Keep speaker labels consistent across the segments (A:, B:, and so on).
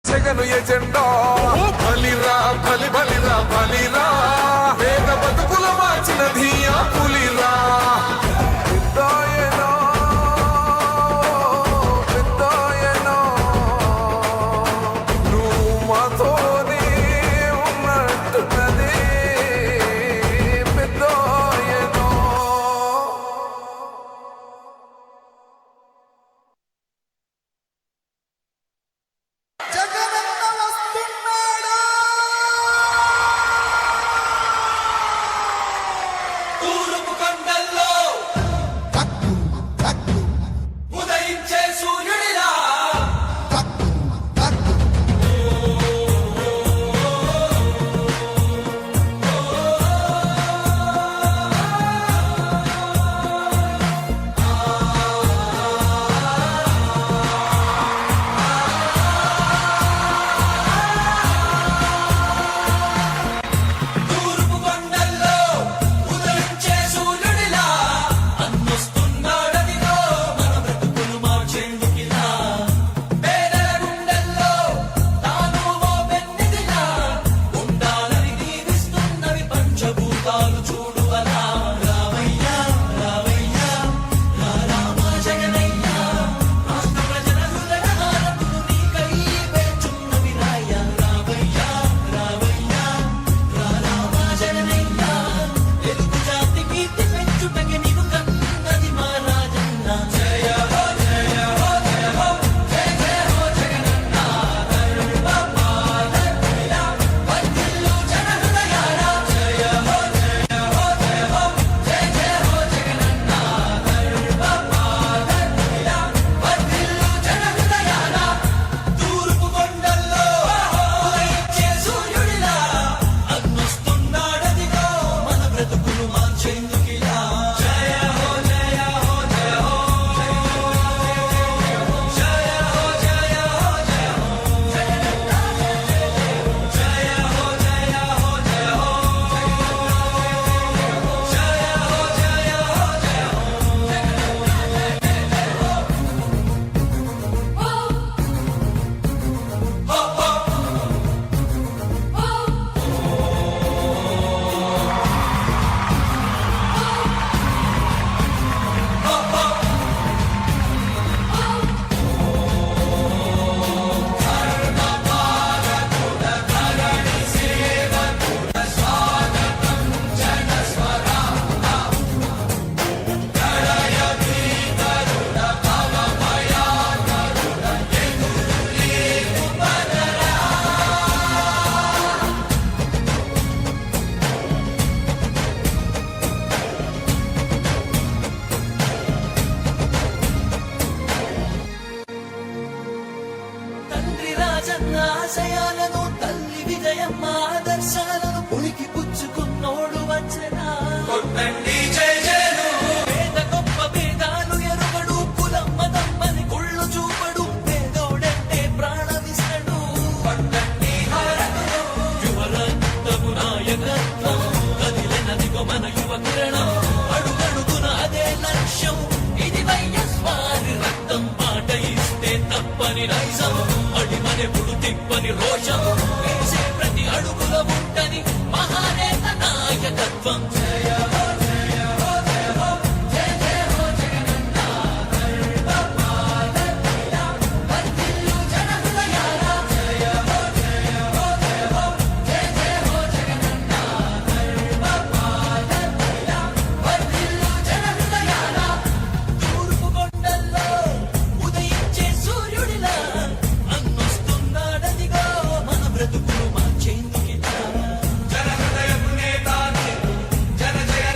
A: Jagan agenda బలిరా బలిరా బలిరా పేద బతుకుల మార్చినది ఆ పులిరా నువ్వు మాతోనే ఉన్నట్టున్నది పెద్దాయనో.
B: ఆశయాలను తల్లి విజయమ్మ ఆదర్శాలను పులికి పుచ్చుకున్నోడు వచ్చనా పేద గొప్ప భేదాలు ఎరుగడు కులం మతం అని కుళ్ళు చూపడు పేదోడంటే ప్రాణమిస్తడు యువరక్తము నాయకత్వం కదిలినదిగో మన యువ కిరణం అడుగడుగున అదే లక్ష్యం ఇది వైఎస్వారి రక్తం పాట ఇస్తే తప్పని నైజం అడిమనెప్పుడు తిప్పని రోషం వేసే ప్రతి అడుగుల ఉంటని మహానేత నాయకత్వం
C: జన హృదయపు నేతాని జన జయ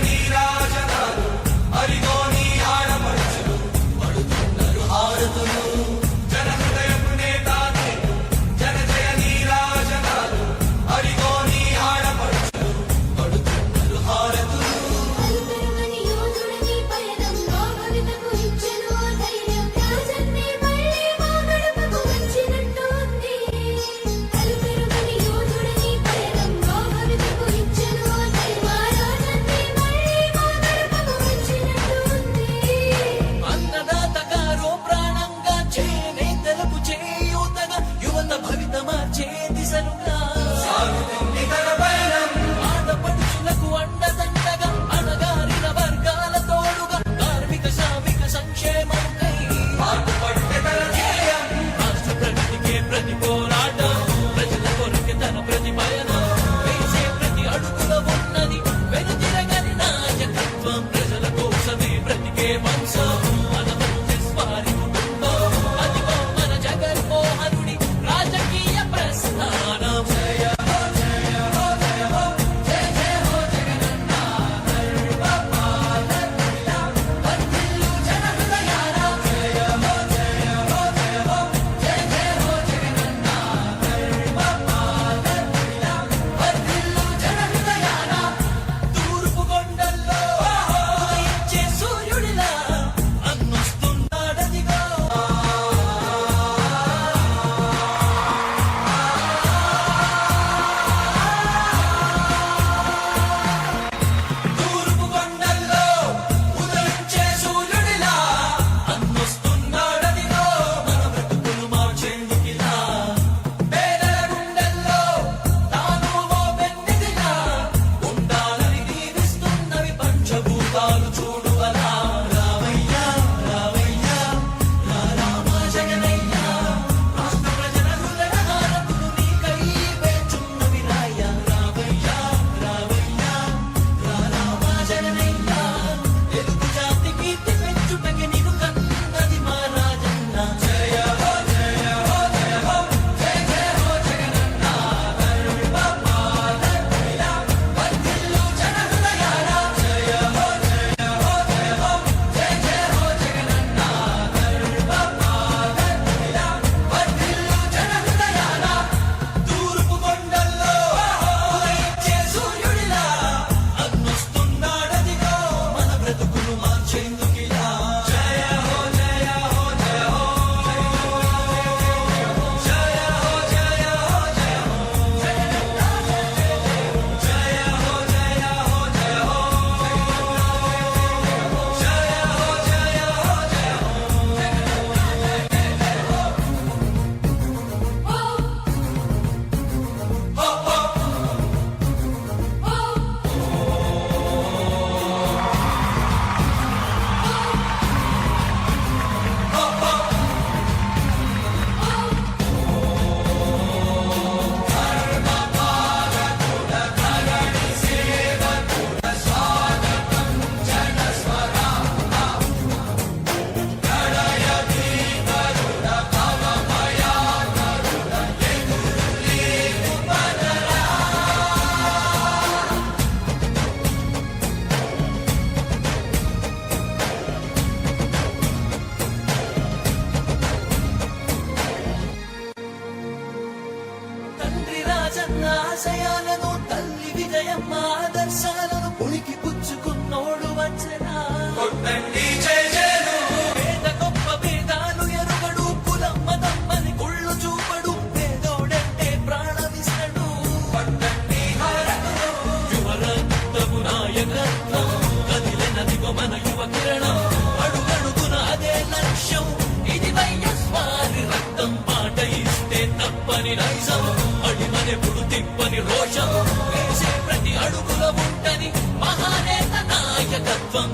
B: తండ్రి రాజన్న ఆశయాలను తల్లి విజయమ్మ ఆదర్శాలను ఉనికి పుచ్చుకున్నోడు వచ్చనా కొట్టండి జయజయలు పేద గొప్ప భేదాలు ఎరుగడు కులం మతం అని కుళ్ళు చూపడు పేదోడంటే ప్రాణమిస్తడు పట్టండి హారతులు యువరక్తము నాయకత్వం కదిలినదిగో మన యువ కిరణం అడుగడుగున అదే లక్ష్యం ఇది వైఎస్వారి రక్తం పాట ఇస్తే తప్పని నైజం అడిమనెప్పుడు తిప్పని రోషం వేసే ప్రతి అడుగుల ఉంటని మహానేత నాయకత్వం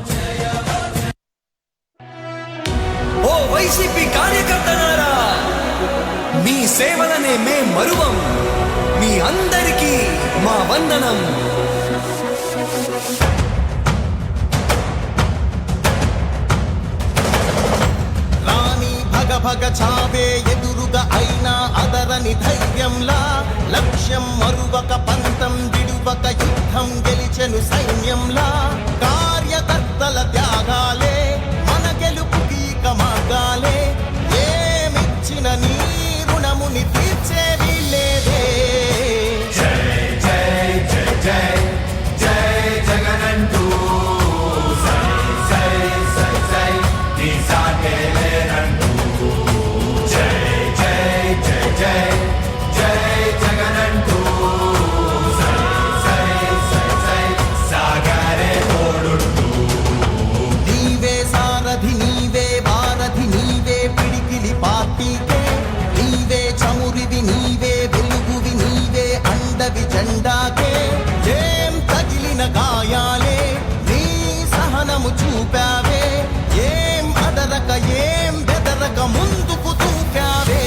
C: ఓ వైసీపీ కార్యకర్తలారా, మీ సేవలనే మే మరువం. మీ అందరికీ మా వందనం.
D: రాణి భగ భగ చావే ఎదురుగా అయినా అదరని ధైర్యంలా లక్ష్యం మరువక పంతం విడువక యుద్ధం గెలిచెను సైన్యంలా కార్యకర్తల త్యాగాలే మన గెలుపుకి ఇక మార్గాలే ఏమిచ్చిన నీ రుణముని తీర్చేది లేదే. నీవే సారథి నీవే వారధి నీవే పిడికిలి పార్టీకే నీవే చమురివి నీవే వెలుగువి నీవే అండవి జెండాకే ఏం తగిలిన గాయాలే నీ సహనము చూపావే ఏం అదరక ఏం బెదరక ముందుకు దూకావే.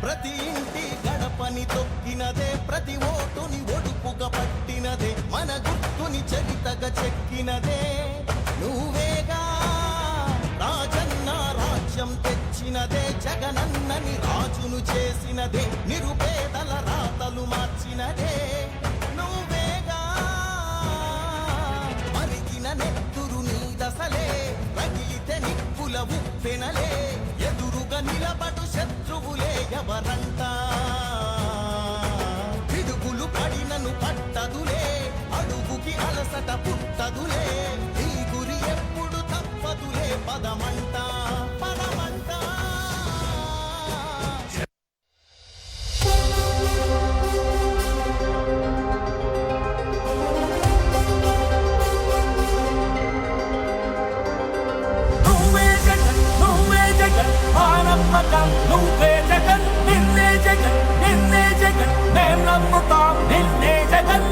D: ప్రతి ఇంటి గడపని తొక్కినదే ప్రతి ఓటుని ఒడుపుగా పట్టినదే మన గుర్తుని చరితగా చెక్కినదే నువ్వేగా రాజన్న రాజ్యం తెచ్చినదే జగనన్నని రాజును చేసినదే నిరుపేదల రాతలు మార్చినదే నువ్వేగా మరిగిన నెత్తురు నీ దశలే రగిలితే నిప్పుల ఉప్పెనలే ఎదురుగా నిలబడు శత్రువులే ఎవరంట పిడుగులు పడినను పట్టదులే అడుగుకి అలసట పుట్టదులే ఈ గురి ఎప్పుడు తప్పదులే పదమంట పదమంట.
E: నువ్వే జగన్ మానమ్మకం నువ్వే జగన్ నిన్నే జగన్ మేం నమ్ముతాం నిన్నే జగన్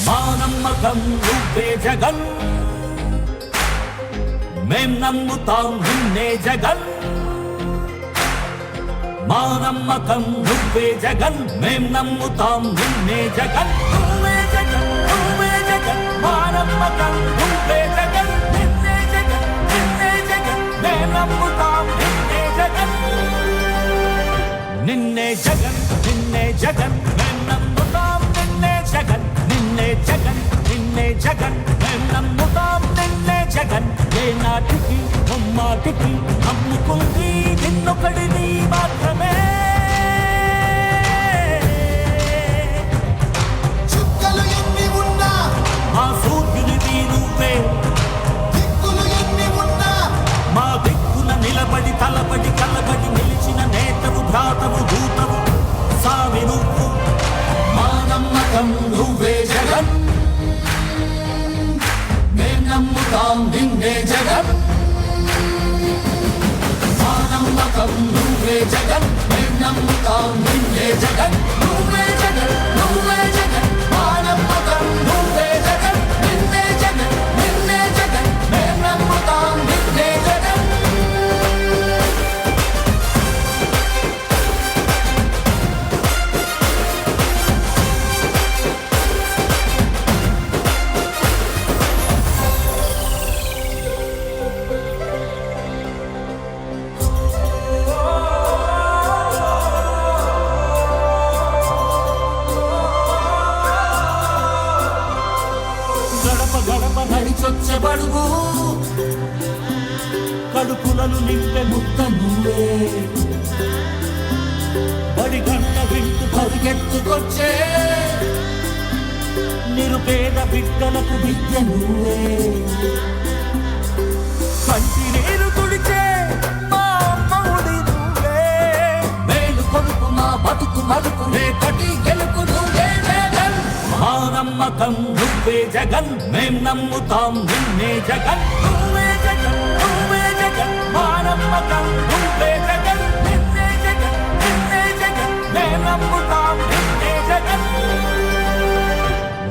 E: మానమ్మకం నువ్వే జగన్ మేం నమ్ముతాం నిన్నే జగన్ మానమ్మకం నువ్వే జగన్ మేం నమ్ముతాం నిన్నే జగన్ నువ్వే జగన్ మానమ్మకం నువ్వే జగన్ నిన్నే జగన్ మేం నమ్ముతాం నిన్నే జగన్ నిన్నే జగన్ మేం నమ్ముతాం నిన్నే జగన్ మేం నమ్ముతాం నిన్నే జగన్ ఏ నాటికి ముమ్మాటికి నమ్ముకుంది నిన్నొకడిని మాత్రమే
D: చుక్కలు ఎన్ని ఉన్నా
E: మా సూర్యునిది నువ్వే
D: దిక్కులు ఎన్ని ఉన్నా
E: మా దిక్కున నిలబడి తలబడి కలబడి నిలిచిన నేతవు భ్రాతవు దూతవు సావి నువ్వు మా నమ్మకం నువ్వే జగన్ మేం నమ్ముతాం నిన్నే జగన్ మా నమ్మకం నువ్వే జగన్ మేం నమ్ముతాం నిన్నే జగన్ నువ్వే జగన్ మా నమ్మకం నువ్వే జగన్ నిన్నే జగన్ మేం నమ్ముతాం నిన్నే జగన్ నడిచొచ్చబడుగు కడుపులను నింపే ముక్క నువ్వే బడి గంట వింటూ పరిగెత్తుకొచ్చే నిరుపేద బిడ్డలకు విద్య నువ్వే కంటి నీరు తుడిచే మా అమ్మఒడి నువ్వే మేలు కొడుకు మా బతుకు మడుకు రేపటి గెలుపు నువ్వే జగన్ మా నమ్మకం నువ్వే జగన్ మేం నమ్ముతాం నిన్నే జగన్ నువ్వే జగన్ నువ్వే జగన్ మా నమ్మకం నువ్వే జగన్ నిన్నే జగన్ నిన్నే జగన్ మేం నమ్ముతాం నిన్నే జగన్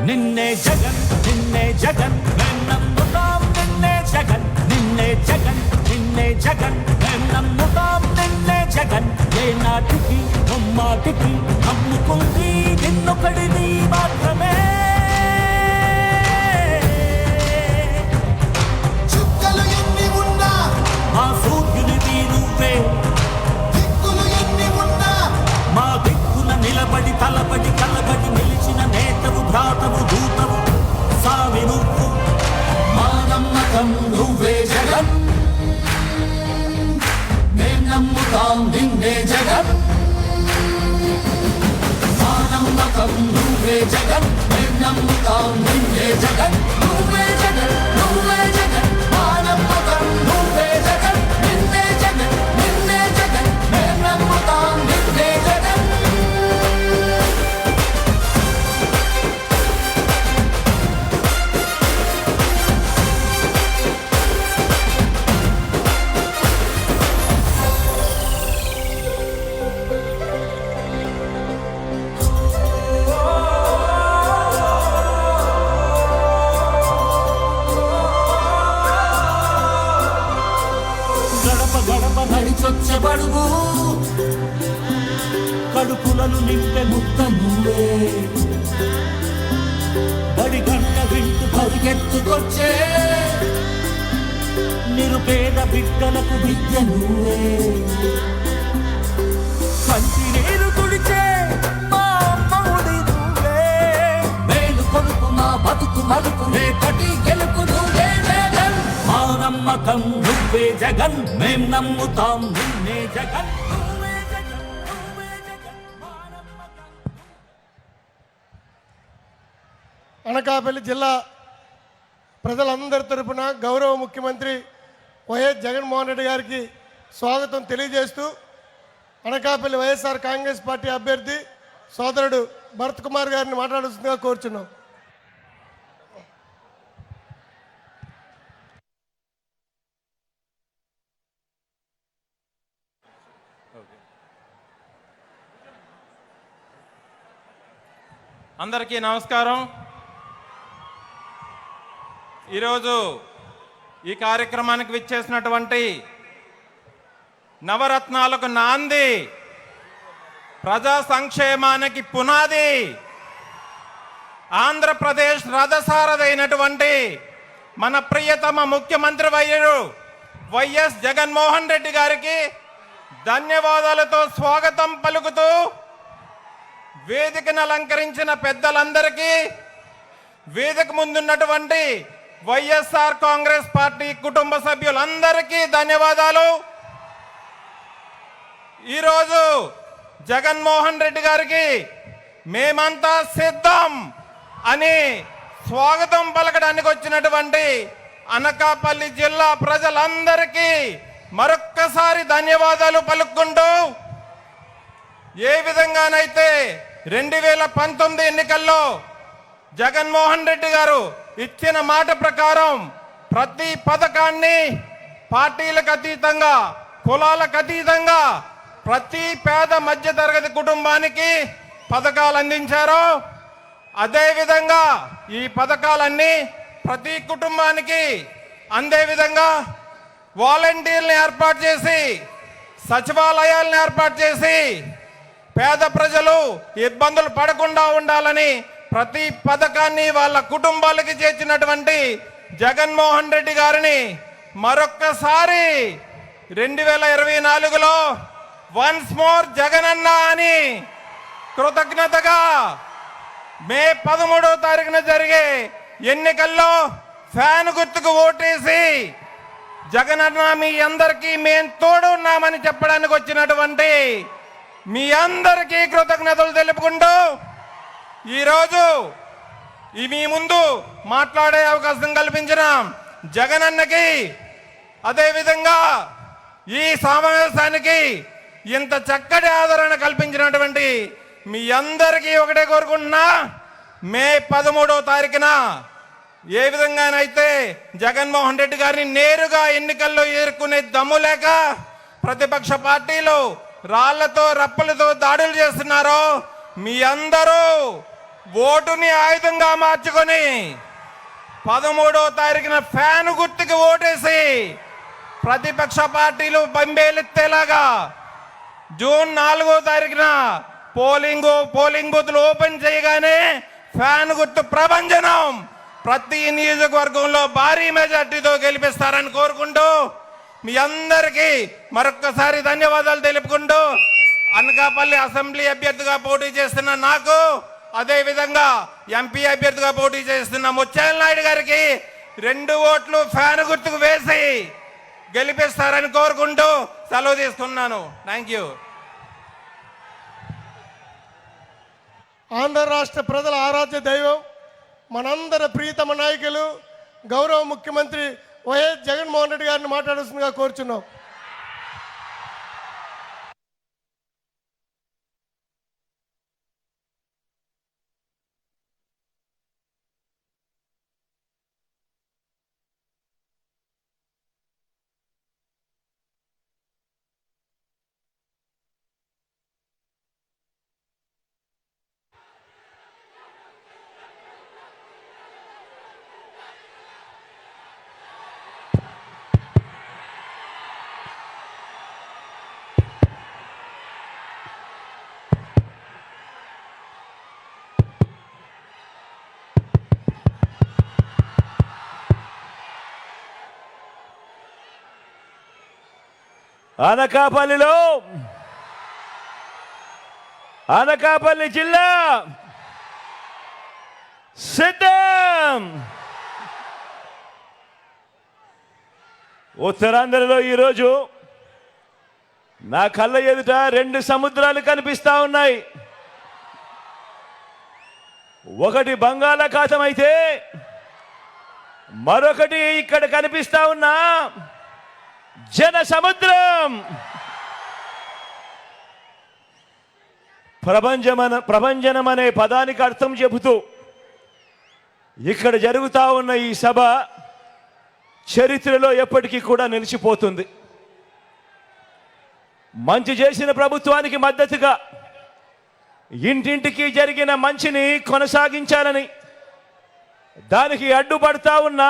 E: నిన్నే జగన్ నిన్నే జగన్ మేం నమ్ముతాం నిన్నే జగన్ నిన్నే జగన్ నిన్నే జగన్ మేం నమ్ముతాం నిన్నే జగన్ ఏ నాటికి నమ్మాటికి నమ్ముకుంది నిన్నొకడిని మాత్రమే
D: చుక్కలు ఎన్ని ఉన్నా
E: మా సూర్యునివి నువ్వే
D: దిక్కులు ఎన్ని ఉన్నా
E: మా దిక్కున నిలబడి తలబడి కలబడి నిలిచిన నేతవు భ్రాతవు దూతవు సావి నువ్వు
D: మా నమ్మకం నువ్వే జగన్ మేం నమ్ముతాం నిన్నే జగన్ మా నమ్మకం నువ్వే జగన్ మేం నమ్ముతాం నిన్నే జగన్ నువ్వే జగన్ నువ్వే జగన్ మా నమ్మకం నువ్వే జగన్ నిన్నే జగన్ నిన్నే జగన్ మేం నమ్ముతాం నిన్నే జగన్
E: గడప గడప నడిచొచ్చబడుగు కడుపులను నింపే ముక్క నువ్వే బడి గంట వింటూ పరిగెత్తుకొచ్చే నిరుపేద బిడ్డలకు విద్య నువ్వే కంటి నీరు తుడిచే మా అమ్మఒడి నువ్వే మేలు కొడుకు మా బతుకు మడుకు రేపటి గెలుపు నువ్వే జగన్ మా నమ్మకం నువ్వే జగన్ మేం నమ్ముతాం నిన్నే జగన్ నువ్వే జగన్ నువ్వే జగన్ మా నమ్మకం
F: అనకాపల్లి జిల్లా ప్రజలందరి తరపున గౌరవ ముఖ్యమంత్రి వైఎస్ జగన్మోహన్ రెడ్డి గారికి స్వాగతం తెలియజేస్తూ అనకాపల్లి వైఎస్ఆర్ కాంగ్రెస్ పార్టీ అభ్యర్థి సోదరుడు భరత్ కుమార్ గారిని మాట్లాడుతుందిగా కోరుచున్నాం.
G: అందరికీ నమస్కారం. ఈరోజు ఈ కార్యక్రమానికి విచ్చేసినటువంటి నవరత్నాలకు నాంది, ప్రజా సంక్షేమానికి పునాది, ఆంధ్రప్రదేశ్ రథసారథైనటువంటి మన ప్రియతమ ముఖ్యమంత్రి వర్యులు వైఎస్ జగన్మోహన్ రెడ్డి గారికి ధన్యవాదాలతో స్వాగతం పలుకుతూ వేదికను అలంకరించిన పెద్దలందరికీ, వేదిక ముందున్నటువంటి వైఎస్ఆర్ కాంగ్రెస్ పార్టీ కుటుంబ సభ్యులందరికీ ధన్యవాదాలు. ఈరోజు జగన్మోహన్ రెడ్డి గారికి మేమంతా సిద్ధం అని స్వాగతం పలకడానికి వచ్చినటువంటి అనకాపల్లి జిల్లా ప్రజలందరికీ మరొక్కసారి ధన్యవాదాలు పలుకుంటూ, ఏ విధంగానైతే 2019 ఎన్నికల్లో జగన్మోహన్ రెడ్డి గారు ఇచ్చిన మాట ప్రకారం ప్రతి పథకాన్ని పార్టీలకు అతీతంగా, కులాలకు అతీతంగా ప్రతి పేద మధ్యతరగతి కుటుంబానికి పథకాలు అందించారో, అదేవిధంగా ఈ పథకాలన్నీ ప్రతి కుటుంబానికి అందే విధంగా వాలంటీర్లను ఏర్పాటు చేసి, సచివాలయాలను ఏర్పాటు చేసి పేద ప్రజలు ఇబ్బందులు పడకుండా ఉండాలని ప్రతి పథకాన్ని వాళ్ళ కుటుంబాలకి చేర్చినటువంటి జగన్మోహన్ రెడ్డి గారిని మరొక్కసారి 2024లో వన్స్ మోర్ జగనన్న అని కృతజ్ఞతగా మే 13వ తారీఖున జరిగే ఎన్నికల్లో ఫ్యాన్ గుర్తుకు ఓటేసి జగనన్న మీ అందరికీ మేం తోడు ఉన్నామని చెప్పడానికి వచ్చినటువంటి మీ అందరికీ కృతజ్ఞతలు తెలుపుకుంటూ ఈరోజు మీ ముందు మాట్లాడే అవకాశం కల్పించిన జగనన్నకి, అదేవిధంగా ఈ సమావేశానికి ఇంత చక్కటి ఆదరణ కల్పించినటువంటి మీ అందరికీ ఒకటే కోరుకుంటున్నా, మే 13వ తారీఖున ఏ విధంగానైతే జగన్మోహన్ రెడ్డి గారిని నేరుగా ఎన్నికల్లో ఎదుర్కొనే దమ్ము లేక ప్రతిపక్ష పార్టీలు రాళ్లతో రప్పలతో దాడులు చేస్తున్నారో, మీ అందరూ ఓటుని ఆయుధంగా మార్చుకొని 13వ తారీఖున ఫ్యాన్ గుర్తుకి ఓటేసి ప్రతిపక్ష పార్టీలు బంబేలెత్తేలాగా జూన్ 4వ తారీఖున పోలింగ్ బూత్లు ఓపెన్ చేయగానే ఫ్యాన్ గుర్తు ప్రభంజనం ప్రతి నియోజకవర్గంలో భారీ మెజార్టీతో గెలిపిస్తారని కోరుకుంటూ మీ అందరికీ మరొక్కసారి ధన్యవాదాలు తెలుపుకుంటూ, అనకాపల్లి అసెంబ్లీ అభ్యర్థిగా పోటీ చేస్తున్న నాకు, అదే విధంగా ఎంపీ అభ్యర్థిగా పోటీ చేస్తున్న ముత్యాల నాయుడు గారికి 2 ఓట్లు ఫ్యాన్ గుర్తుకు వేసి గెలిపిస్తారని కోరుకుంటూ సెలవు తీసుకున్నాను. Thank you.
F: ఆంధ్ర రాష్ట్ర ప్రజల ఆరాధ్య దైవం, మనందరి ప్రియతమ నాయకులు గౌరవ ముఖ్యమంత్రి వైఎస్ జగన్మోహన్ రెడ్డి గారిని మాట్లాడాల్సిందిగా కోరుచున్నాం.
H: అనకాపల్లి జిల్లా సిద్ధం. ఉత్తరాంధ్రలో ఈరోజు నా కళ్ళ ఎదుట 2 సముద్రాలు కనిపిస్తా ఉన్నాయి. ఒకటి బంగాళాఖాతం అయితే మరొకటి ఇక్కడ కనిపిస్తా ఉన్న జన సముద్రం. ప్రభంజనం అనే పదానికి అర్థం చెబుతూ ఇక్కడ జరుగుతా ఉన్న ఈ సభ చరిత్రలో ఎప్పటికీ కూడా నిలిచిపోతుంది. మంచి చేసిన ప్రభుత్వానికి మద్దతుగా ఇంటింటికి జరిగిన మంచిని కొనసాగించాలని, దానికి అడ్డుపడతా ఉన్న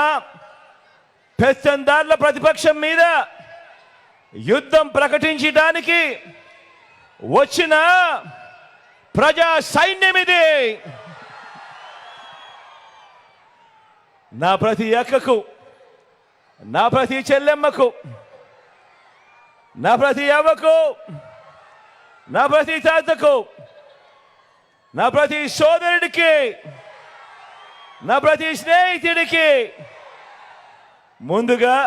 H: పెత్తందార్ల ప్రతిపక్షం మీద యుద్ధం ప్రకటించడానికి వచ్చిన ప్రజా సైన్యం ఇది. నా ప్రతి అక్కకు, నా ప్రతి చెల్లెమ్మకు, నా ప్రతి అవ్వకు, నా ప్రతి తాతకు, నా ప్రతి సోదరుడికి, నా ప్రతి స్నేహితుడికి ముందుగా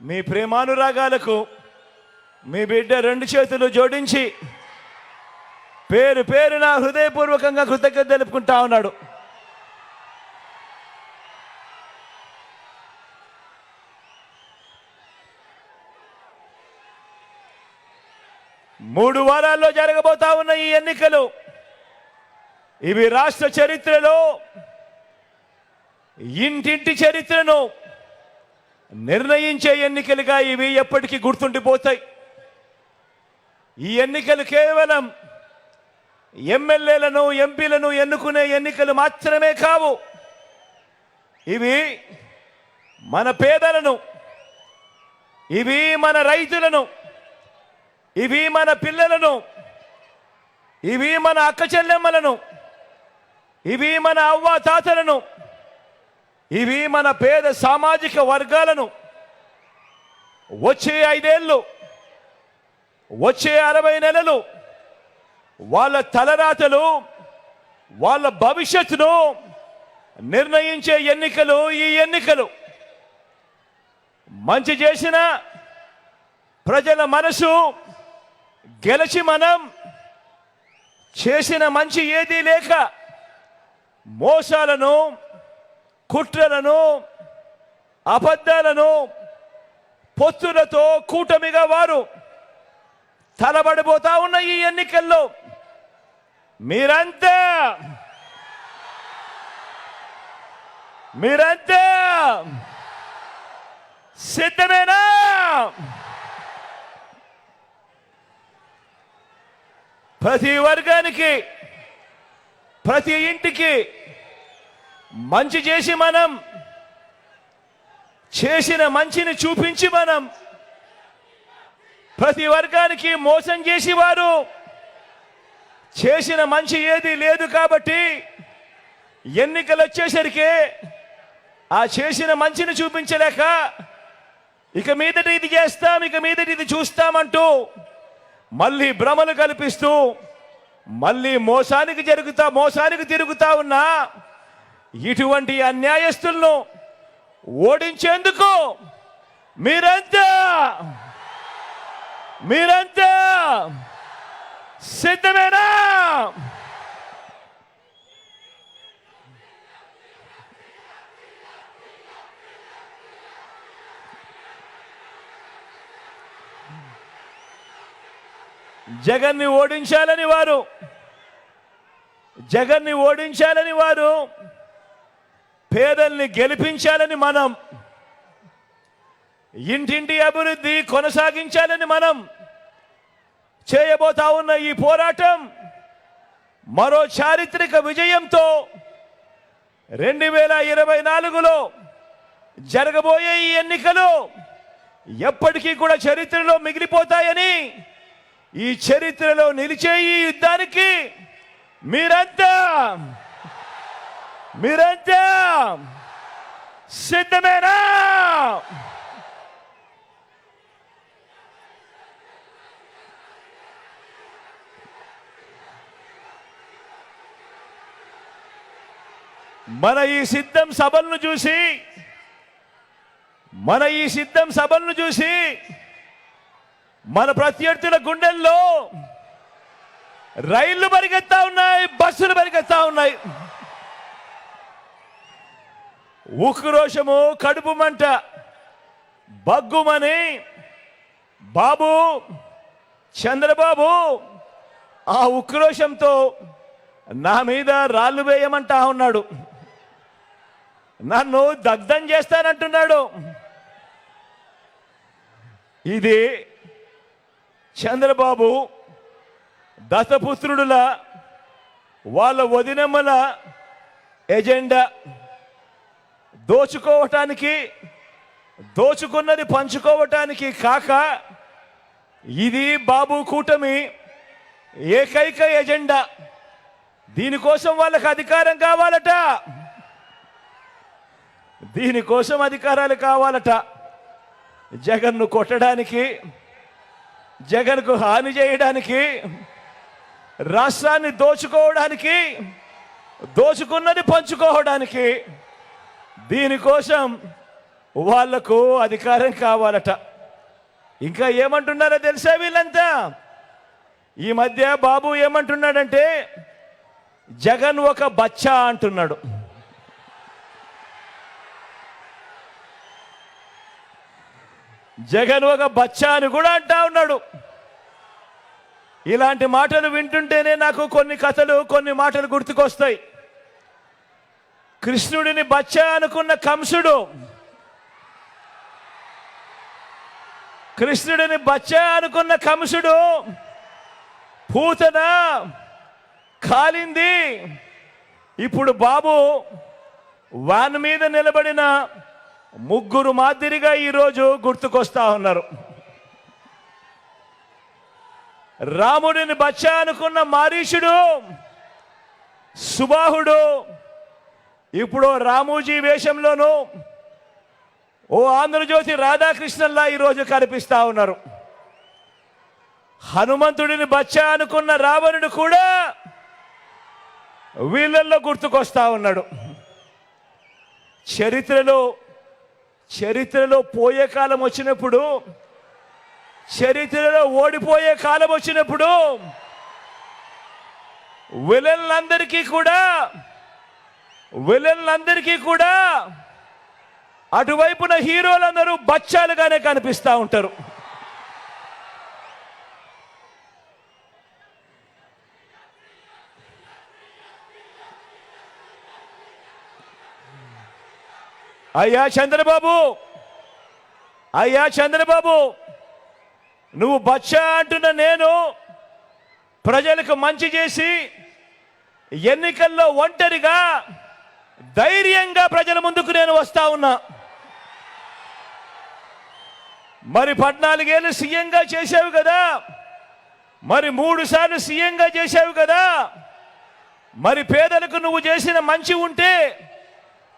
H: మీ ప్రేమానురాగాలకు మీ బిడ్డ 2 చేతులు జోడించి పేరు పేరున హృదయపూర్వకంగా కృతజ్ఞత తెలుపుకుంటా ఉన్నాడు. మూడు వారాల్లో జరగబోతా ఉన్న ఈ ఎన్నికలు ఇవి రాష్ట్ర చరిత్రలో ఇంటింటి చరిత్రను నిర్ణయించే ఎన్నికలుగా ఇవి ఎప్పటికీ గుర్తుండిపోతాయి. ఈ ఎన్నికలు కేవలం ఎమ్మెల్యేలను, ఎంపీలను ఎన్నుకునే ఎన్నికలు మాత్రమే కావు. ఇవి మన పేదలను, ఇవి మన రైతులను, ఇవి మన పిల్లలను, ఇవి మన అక్క చెల్లెమ్మలను, ఇవి మన అవ్వ తాతలను, ఇవి మన పేద సామాజిక వర్గాలను వచ్చే 5 ఏళ్ళు, వచ్చే 60 నెలలు వాళ్ళ తలరాతలు, వాళ్ళ భవిష్యత్తును నిర్ణయించే ఎన్నికలు ఈ ఎన్నికలు. మంచి చేసిన ప్రజల మనసు గెలిచి మనం చేసిన మంచి ఏదీ లేక మోసాలను, కుట్రలను, అబద్ధాలను పొత్తులతో కూటమిగా వారు తలబడిపోతా ఉన్న ఈ ఎన్నికల్లో మీరంతా సిద్ధమేనా? ప్రతి వర్గానికి, ప్రతి ఇంటికి మంచి చేసి మనం చేసిన మంచిని చూపించి మనం ప్రతి వర్గానికి మోసం చేసి వారు చేసిన మంచి ఏది లేదు కాబట్టి ఎన్నికలు వచ్చేసరికి ఆ చేసిన మంచిని చూపించలేక ఇక మీదట ఇది చేస్తాం, ఇక మీదట ఇది చూస్తామంటూ మళ్ళీ భ్రమలు కల్పిస్తూ మళ్ళీ మోసానికి తిరుగుతా ఉన్నా ఇటువంటి అన్యాయస్తులను ఓడించేందుకు మీరంతా సిద్ధమేనా? జగన్ని ఓడించాలని వారు పేదల్ని గెలిపించాలని మనం, ఇంటింటి అభివృద్ధి కొనసాగించాలని మనం చేయబోతా ఉన్న ఈ పోరాటం మరో చారిత్రక విజయంతో 2024లో జరగబోయే ఈ ఎన్నికలు ఎప్పటికీ కూడా చరిత్రలో మిగిలిపోతాయని, ఈ చరిత్రలో నిలిచే ఈ యుద్ధానికి మీరంతా సిద్ధమేనా? మన ఈ సిద్ధం సభలను చూసి మన ప్రత్యర్థుల గుండెల్లో రైళ్లు పరిగెత్తా ఉన్నాయి, బస్సులు పరిగెత్తా ఉన్నాయి. ఉక్రోషము, కడుపు మంట బగ్గుమని చంద్రబాబు ఆ ఉక్రోషంతో నా మీద రాళ్ళు వేయమంటా ఉన్నాడు, నన్ను దగ్ధం చేస్తానంటున్నాడు. ఇది చంద్రబాబు దత్తపుత్రుడుల వాళ్ళ వదినమ్మల ఎజెండా. దోచుకున్నది పంచుకోవటానికి కాక ఇది బాబు కూటమి ఏకైక ఎజెండా. దీనికోసం వాళ్ళకి అధికారం కావాలట. జగన్ను కొట్టడానికి, జగన్కు హాని చేయడానికి, రాష్ట్రాన్ని దోచుకోవడానికి, దోచుకున్నది పంచుకోవడానికి, దీనికోసం వాళ్లకు అధికారం కావాలట. ఇంకా ఏమంటున్నారో తెలుసా వీళ్ళంతా? ఈ మధ్య బాబు ఏమంటున్నాడంటే జగన్ ఒక బచ్చా అంటున్నాడు. జగన్ ఒక బచ్చా అని కూడా అంటా ఉన్నాడు. ఇలాంటి మాటలు వింటుంటేనే నాకు కొన్ని మాటలు గుర్తుకొస్తాయి. కృష్ణుడిని బచ్చా అనుకున్న కంసుడు పూతన కాలింది. ఇప్పుడు బాబు వాన్ మీద నిలబడిన ముగ్గురు మాదిరిగా ఈరోజు గుర్తుకొస్తా ఉన్నారు. రాముడిని బచ్చా అనుకున్న మారీషుడు, సుబాహుడు ఇప్పుడు రామూజీ వేషంలోనూ ఓ ఆంధ్రజ్యోతి రాధాకృష్ణన్లా ఈరోజు కనిపిస్తా ఉన్నారు. హనుమంతుడిని బచ్చా అనుకున్న రావణుడు కూడా వీళ్ళల్లో గుర్తుకొస్తా ఉన్నాడు. చరిత్రలో పోయే కాలం వచ్చినప్పుడు, చరిత్రలో ఓడిపోయే కాలం వచ్చినప్పుడు విలన్లందరికీ కూడా అటువైపున హీరోలందరూ బచ్చాలుగానే కనిపిస్తూ ఉంటారు. అయ్యా చంద్రబాబు, నువ్వు బచ్చా అంటున్న నేను ప్రజలకు మంచి చేసి ఎన్నికల్లో ఒంటరిగా ధైర్యంగా ప్రజల ముందుకు నేను వస్తా ఉన్నా. మరి 14 ఏళ్ళు సీఎంగా చేశావు కదా, మరి 3 సార్లు సీఎంగా చేశావు కదా, మరి పేదలకు నువ్వు చేసిన మంచి ఉంటే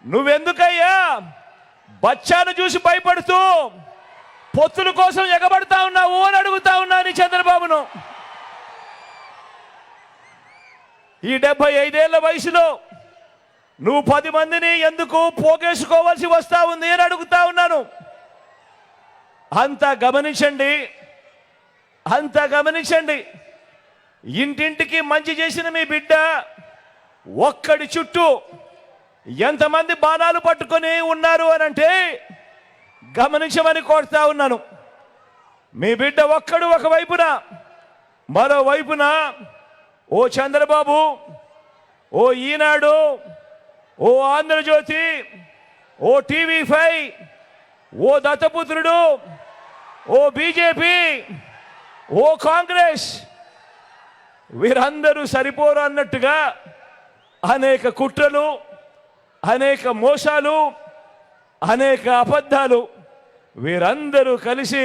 H: నువ్వెందుకయ్యా బచ్చాను చూసి భయపడుతూ పొత్తుల కోసం ఎగబడతా ఉన్నావు అని అడుగుతా ఉన్నాను చంద్రబాబును. ఈ 75 ఏళ్ల వయసులో నువ్వు 10 మందిని ఎందుకు పోగేసుకోవాల్సి వస్తా ఉంది అని అడుగుతా ఉన్నాను. అంతా గమనించండి. ఇంటింటికి మంచి చేసిన మీ బిడ్డ ఒక్కడి చుట్టూ ఎంతమంది బాణాలు పట్టుకొని ఉన్నారు అని అంటే గమనించమని కోరుతా ఉన్నాను. మీ బిడ్డ ఒక్కడు ఒకవైపున, మరోవైపున ఓ చంద్రబాబు, ఓ ఈనాడు, ఓ ఆంధ్రజ్యోతి, ఓ TV5, ఓ దత్తపుత్రుడు, ఓ బీజేపీ, ఓ కాంగ్రెస్, వీరందరూ సరిపోరు అన్నట్టుగా అనేక కుట్రలు, అనేక మోసాలు, అనేక అబద్ధాలు, వీరందరూ కలిసి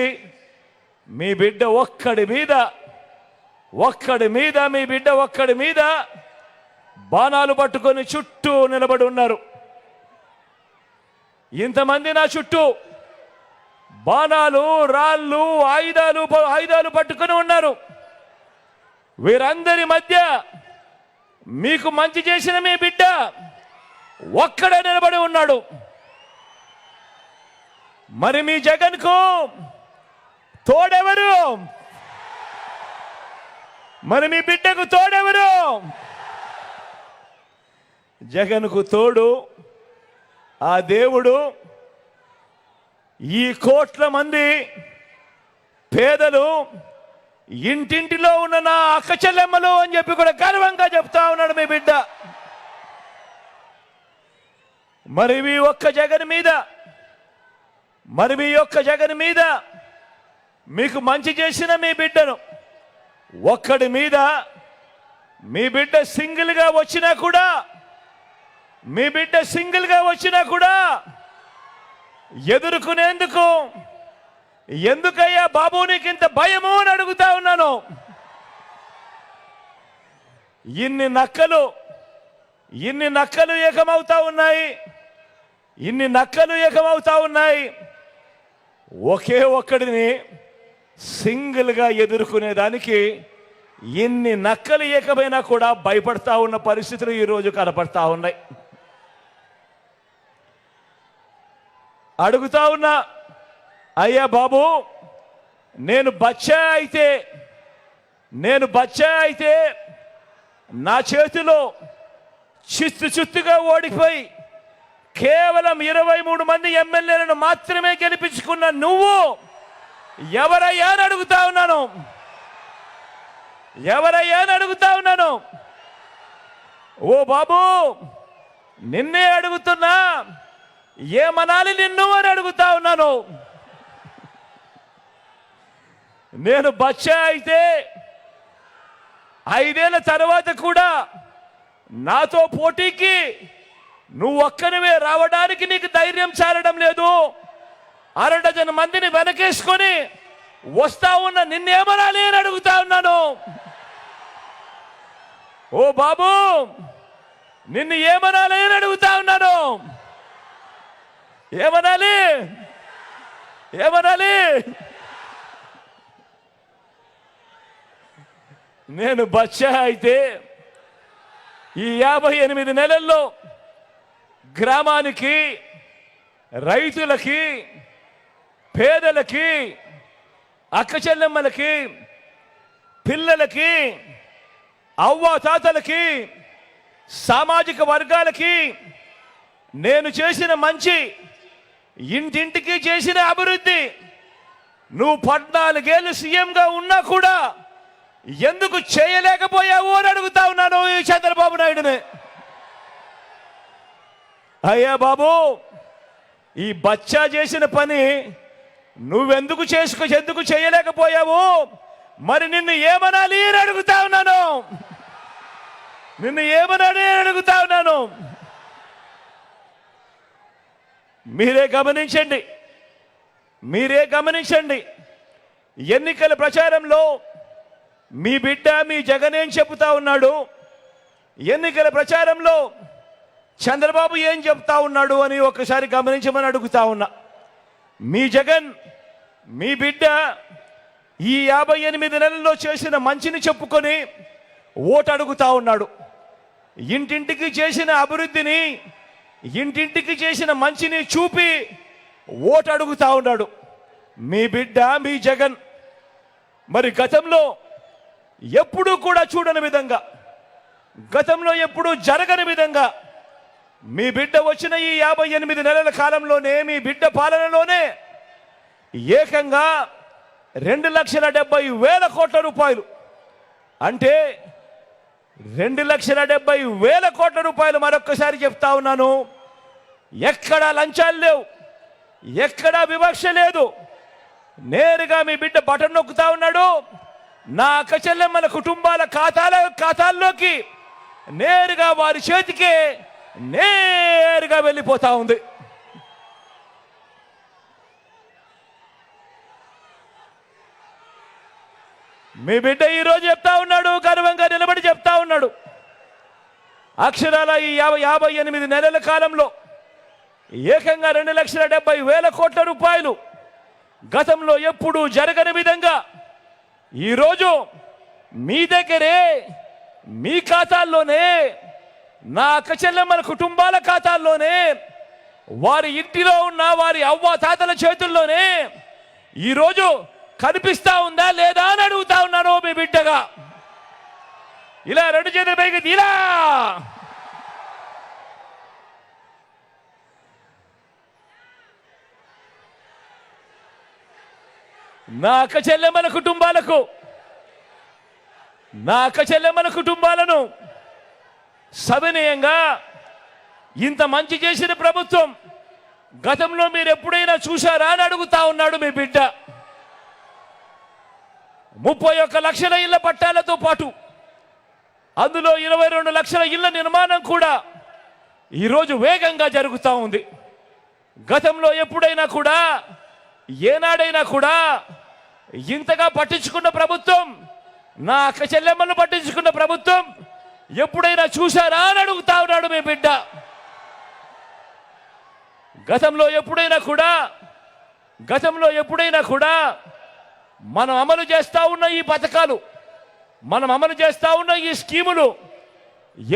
H: మీ బిడ్డ ఒక్కడి మీద బాణాలు పట్టుకొని చుట్టూ నిలబడి ఉన్నారు. ఇంతమంది నా చుట్టూ బాణాలు, రాళ్ళు, ఆయుధాలు పట్టుకొని ఉన్నారు. వీరందరి మధ్య మీకు మంచి చేసిన మీ బిడ్డ ఒక్కడే నిలబడి ఉన్నాడు. మరి మీ జగన్కు తోడెవరు? మరి మీ బిడ్డకు తోడెవరు? జగన్కు తోడు ఆ దేవుడు ఈ కోట్ల మంది పేదలు ఇంటింటిలో ఉన్న నా అక్క చెల్లెమ్మలు అని చెప్పి కూడా గర్వంగా చెప్తా ఉన్నాడు మీ బిడ్డ. మరి మీ ఒక్క జగన్ మీద మీకు మంచి చేసిన మీ బిడ్డను ఒక్కడి మీద మీ బిడ్డ సింగిల్గా వచ్చినా కూడా ఎదుర్కొనేందుకు ఎందుకయ్యా బాబు నీకింత భయము అని అడుగుతా ఉన్నాను. ఇన్ని నక్కలు ఏకమవుతా ఉన్నాయి. ఒకే ఒక్కడిని సింగిల్గా ఎదుర్కొనేదానికి ఇన్ని నక్కలు ఏకమైనా కూడా భయపడతా ఉన్న పరిస్థితులు ఈరోజు కనపడతా ఉన్నాయి. అడుగుతా ఉన్నా, అయ్యా బాబు, నేను బచ్చా అయితే నా చేతిలో చిత్తుగా ఓడిపోయి కేవలం 23 మంది ఎమ్మెల్యేలను మాత్రమే గెలిపించుకున్న నువ్వు ఎవరయ్యా అని అడుగుతా ఉన్నాను. ఓ బాబు, నిన్నే అడుగుతున్నా, ఏమనాలి నిన్ను అని అడుగుతా ఉన్నాను. నేను బచ్చా అయితే 5 ఏళ్ల తర్వాత కూడా నాతో పోటీకి నువ్వు ఒక్కనివే రావడానికి నీకు ధైర్యం చాలడం లేదు. 6 డజన్ మందిని వెనకేసుకొని వస్తా ఉన్న నిన్నేమనాలి అని అడుగుతా ఉన్నాను. ఓ బాబు, నిన్ను ఏమనాలి అని అడుగుతా ఉన్నాను. ఏమనాలి? నేను బచ్చా అయితే ఈ 58 నెలల్లో గ్రామానికి రైతులకి, పేదలకి, అక్క చెల్లెమ్మలకి, పిల్లలకి, అవ్వాతాతలకి, సామాజిక వర్గాలకి నేను చేసిన మంచి, ఇంటింటికి చేసిన అభివృద్ధి నువ్వు 14 ఏళ్ళు సీఎంగా ఉన్నా కూడా ఎందుకు చేయలేకపోయావు అని అడుగుతా ఉన్నాను ఈ చంద్రబాబు నాయుడుని. అయ్యా బాబు, ఈ బచ్చా చేసిన పని నువ్వెందుకు ఎందుకు చేయలేకపోయావు? మరి నిన్ను ఏమనాలి అని అడుగుతా ఉన్నాను. నిన్ను ఏమనాలి అని అడుగుతా ఉన్నాను. మీరే గమనించండి. ఎన్నికల ప్రచారంలో మీ బిడ్డ మీ జగన్ ఏం చెబుతా ఉన్నాడు, ఎన్నికల ప్రచారంలో చంద్రబాబు ఏం చెప్తా ఉన్నాడు అని ఒకసారి గమనించమని అడుగుతా ఉన్నా. మీ జగన్, మీ బిడ్డ ఈ 58 నెలల్లో చేసిన మంచిని చెప్పుకొని ఓటు అడుగుతా ఉన్నాడు. ఇంటింటికి చేసిన అభివృద్ధిని, ఇంటింటికి చేసిన మంచిని చూపి ఓటు అడుగుతా ఉన్నాడు మీ బిడ్డ, మీ జగన్. మరి గతంలో ఎప్పుడూ కూడా చూడని విధంగా, గతంలో ఎప్పుడూ జరగని విధంగా మీ బిడ్డ వచ్చిన ఈ 58 నెలల కాలంలోనే, మీ బిడ్డ పాలనలోనే ఏకంగా 2,70,000 కోట్ల రూపాయలు, అంటే 2,70,000 కోట్ల రూపాయలు. మరొక్కసారి చెప్తా ఉన్నాను, ఎక్కడా లంచాలు లేవు, ఎక్కడా వివక్ష లేదు. నేరుగా మీ బిడ్డ బటన్ నొక్కుతా ఉన్నాడు, నా అక్క చెల్లెమ్మల కుటుంబాల ఖాతాల్లోకి నేరుగా వారి చేతికే నేరుగా వెళ్ళిపోతా ఉంది. మీ బిడ్డ ఈరోజు చెప్తా ఉన్నాడు, గర్వంగా నిలబడి చెప్తా ఉన్నాడు, అక్షరాల ఈ 58 నెలల కాలంలో ఏకంగా 2,70,000 కోట్ల రూపాయలు గతంలో ఎప్పుడూ జరగని విధంగా ఈరోజు మీ దగ్గరే, మీ ఖాతాల్లోనే, నా అక్క చెల్లెమ్మల కుటుంబాల ఖాతాల్లోనే, వారి ఇంటిలో ఉన్న వారి అవ్వ తాతల చేతుల్లోనే ఈరోజు కనిపిస్తా ఉందా లేదా అని అడుగుతా ఉన్నాను మీ బిడ్డగా. ఇలా 2 చేతుల పైకి ఇలా నా అక్క చెల్లెమ్మల కుటుంబాలను సవినయంగా ఇంత మంచి చేసిన ప్రభుత్వం గతంలో మీరు ఎప్పుడైనా చూశారా అని అడుగుతా ఉన్నాడు మీ బిడ్డ. 31 లక్షల ఇళ్ల పట్టాలతో పాటు అందులో 22 లక్షల ఇళ్ల నిర్మాణం కూడా ఈరోజు వేగంగా జరుగుతూ ఉంది. గతంలో ఎప్పుడైనా కూడా, ఏనాడైనా కూడా ఇంతగా పట్టించుకున్న ప్రభుత్వం, నా అక్క చెల్లెమ్మను పట్టించుకున్న ప్రభుత్వం ఎప్పుడైనా చూశారా అని అడుగుతా ఉన్నాడు మీ బిడ్డ. గతంలో ఎప్పుడైనా కూడా మనం అమలు చేస్తా ఉన్న ఈ పథకాలు, మనం అమలు చేస్తా ఉన్న ఈ స్కీములు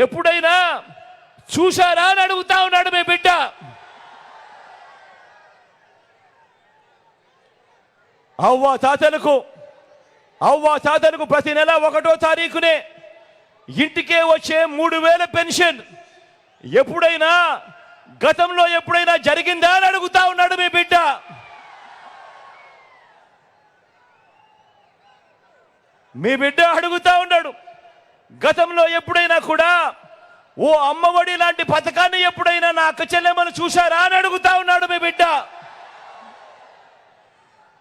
H: ఎప్పుడైనా చూశారా అని అడుగుతా ఉన్నాడు మీ బిడ్డ. అవ్వ తాతలకు ప్రతి నెల 1వ తారీఖునే ఇంటికే వచ్చే 3,000 పెన్షన్ ఎప్పుడైనా గతంలో ఎప్పుడైనా జరిగిందా అని అడుగుతా ఉన్నాడు మీ బిడ్డ. మీ బిడ్డ అడుగుతా ఉన్నాడు, గతంలో ఎప్పుడైనా కూడా ఓ అమ్మఒడి లాంటి పథకాన్ని ఎప్పుడైనా నా అక్క చెల్లెమ్మను చూశారా అని అడుగుతా ఉన్నాడు మీ బిడ్డ.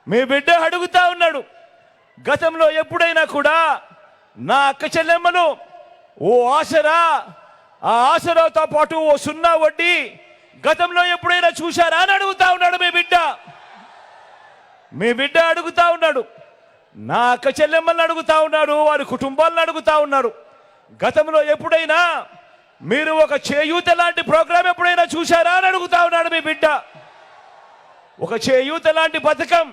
H: మీ బిడ్డ అడుగుతా ఉన్నాడు, గతంలో ఎప్పుడైనా కూడా నా అక్క చెల్లెమ్మలు ఓ ఆసరా, ఆ ఆసరాతో పాటు ఓ 0 వడ్డీ గతంలో ఎప్పుడైనా చూశారా అని అడుగుతా ఉన్నాడు మీ బిడ్డ. మీ బిడ్డ అడుగుతా ఉన్నాడు, నా అక్క చెల్లెమ్మలను అడుగుతా ఉన్నారు, వారి కుటుంబాలను అడుగుతా ఉన్నారు, గతంలో ఎప్పుడైనా మీరు ఒక చేయూత లాంటి ప్రోగ్రాం ఎప్పుడైనా చూశారా అని అడుగుతా ఉన్నాడు మీ బిడ్డ. ఒక చేయూత లాంటి పథకం,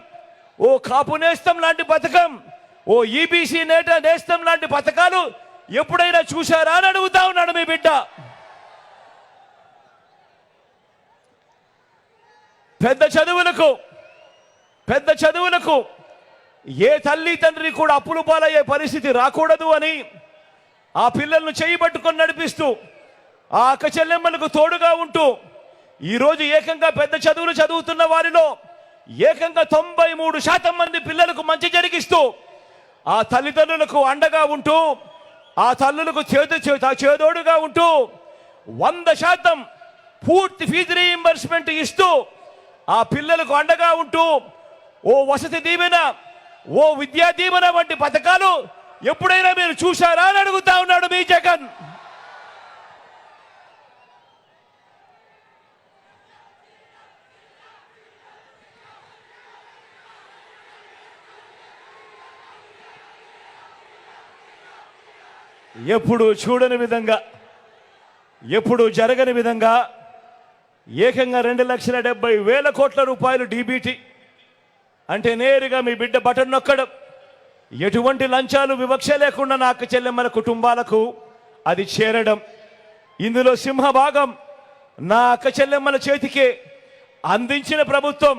H: ఓ కాపు నేస్తం లాంటి పథకం, ఓ ఈబీసీ నేస్తం లాంటి పథకాలు ఎప్పుడైనా చూశారా అని అడుగుతా ఉన్నాడు మీ బిడ్డ. పెద్ద చదువులకు ఏ తల్లి తండ్రి కూడా అప్పులు పాలయ్యే పరిస్థితి రాకూడదు అని ఆ పిల్లలను చేయబట్టుకొని నడిపిస్తూ ఆ అక్క చెల్లెమ్మలకు తోడుగా ఉంటూ ఈరోజు ఏకంగా పెద్ద చదువులు చదువుతున్న వారిలో ఏకంగా 93% మంది పిల్లలకు మంచి జరిగిస్తూ ఆ తల్లిదండ్రులకు అండగా ఉంటూ ఆ తల్లులకు చేదోడుగా ఉంటూ 100% పూర్తి ఫీజు రీయింబర్స్మెంట్ ఇస్తూ ఆ పిల్లలకు అండగా ఉంటూ ఓ వసతి దీవెన, ఓ విద్యా దీవెన వంటి పథకాలు ఎప్పుడైనా మీరు చూశారా అని అడుగుతా ఉన్నాడు మీ జగన్. ఎప్పుడు చూడని విధంగా, ఎప్పుడు జరగని విధంగా ఏకంగా 2,70,000 కోట్ల రూపాయలు డీబీటీ అంటే నేరుగా మీ బిడ్డ బటన్ నొక్కడం, ఎటువంటి లంచాలు వివక్ష లేకుండా నా అక్క చెల్లెమ్మల కుటుంబాలకు అది చేరడం, ఇందులో సింహభాగం నా అక్క చెల్లెమ్మల చేతికే అందించిన ప్రభుత్వం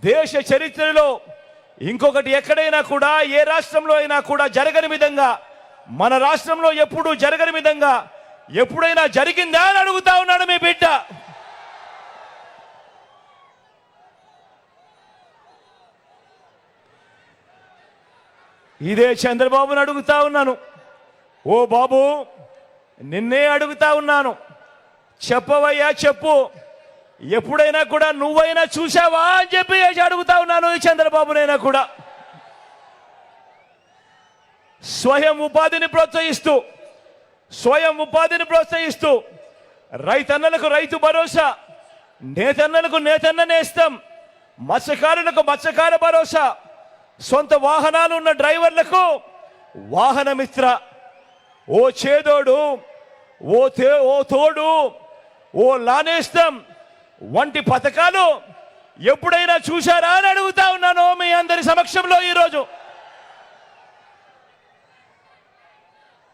H: దేశ చరిత్రలో ఇంకొకటి ఎక్కడైనా కూడా ఏ రాష్ట్రంలో అయినా కూడా జరగని విధంగా, మన రాష్ట్రంలో ఎప్పుడూ జరగని విధంగా ఎప్పుడైనా జరిగిందా అని అడుగుతా ఉన్నాడు మీ బిడ్డ. ఇదే చంద్రబాబుని అడుగుతా ఉన్నాను, ఓ బాబు నిన్నే అడుగుతా ఉన్నాను, చెప్పవయ్యా చెప్పు, ఎప్పుడైనా కూడా నువ్వైనా చూసావా అని చెప్పి అడుగుతా ఉన్నాను ఈ చంద్రబాబునైనా కూడా. స్వయం ఉపాధిని ప్రోత్సహిస్తూ రైతన్నలకు రైతు భరోసా, నేతన్నలకు నేతన్న నేస్తం, మత్స్యకారులకు మత్స్యకార భరోసా, సొంత వాహనాలు ఉన్న డ్రైవర్లకు వాహన మిత్ర, ఓ చేదోడు, ఓ తోడు, ఓ లానేస్తం వంటి పథకాలు ఎప్పుడైనా చూశారా అని అడుగుతా ఉన్నాను మీ అందరి సమక్షంలో ఈరోజు.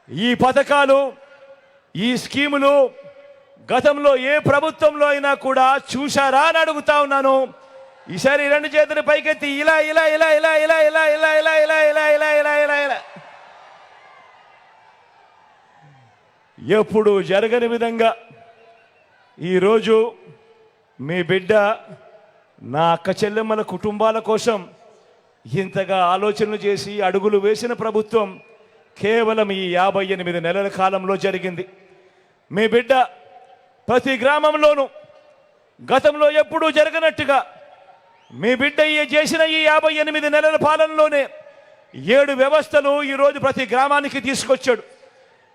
H: ఈ పథకాలు, ఈ స్కీములు గతంలో ఏ ప్రభుత్వంలో అయినా కూడా చూశారా అని అడుగుతా ఉన్నాను. ఈసారి 2 చేతులు పైకెత్తి ఇలా ఇలా ఇలా ఇలా ఇలా ఇలా ఇలా ఇలా ఇలా ఇలా ఇలా ఇలా ఇలా ఇలా ఎప్పుడు జరగని విధంగా ఈరోజు మీ బిడ్డ నా అక్క చెల్లెమ్మల కుటుంబాల కోసం ఇంతగా ఆలోచనలు చేసి అడుగులు వేసిన ప్రభుత్వం కేవలం ఈ 58 నెలల కాలంలో జరిగింది. మీ బిడ్డ ప్రతి గ్రామంలోనూ గతంలో ఎప్పుడూ జరగనట్టుగా మీ బిడ్డ చేసిన ఈ 58 నెలల పాలనలోనే 7 వ్యవస్థలు ఈరోజు ప్రతి గ్రామానికి తీసుకొచ్చాడు.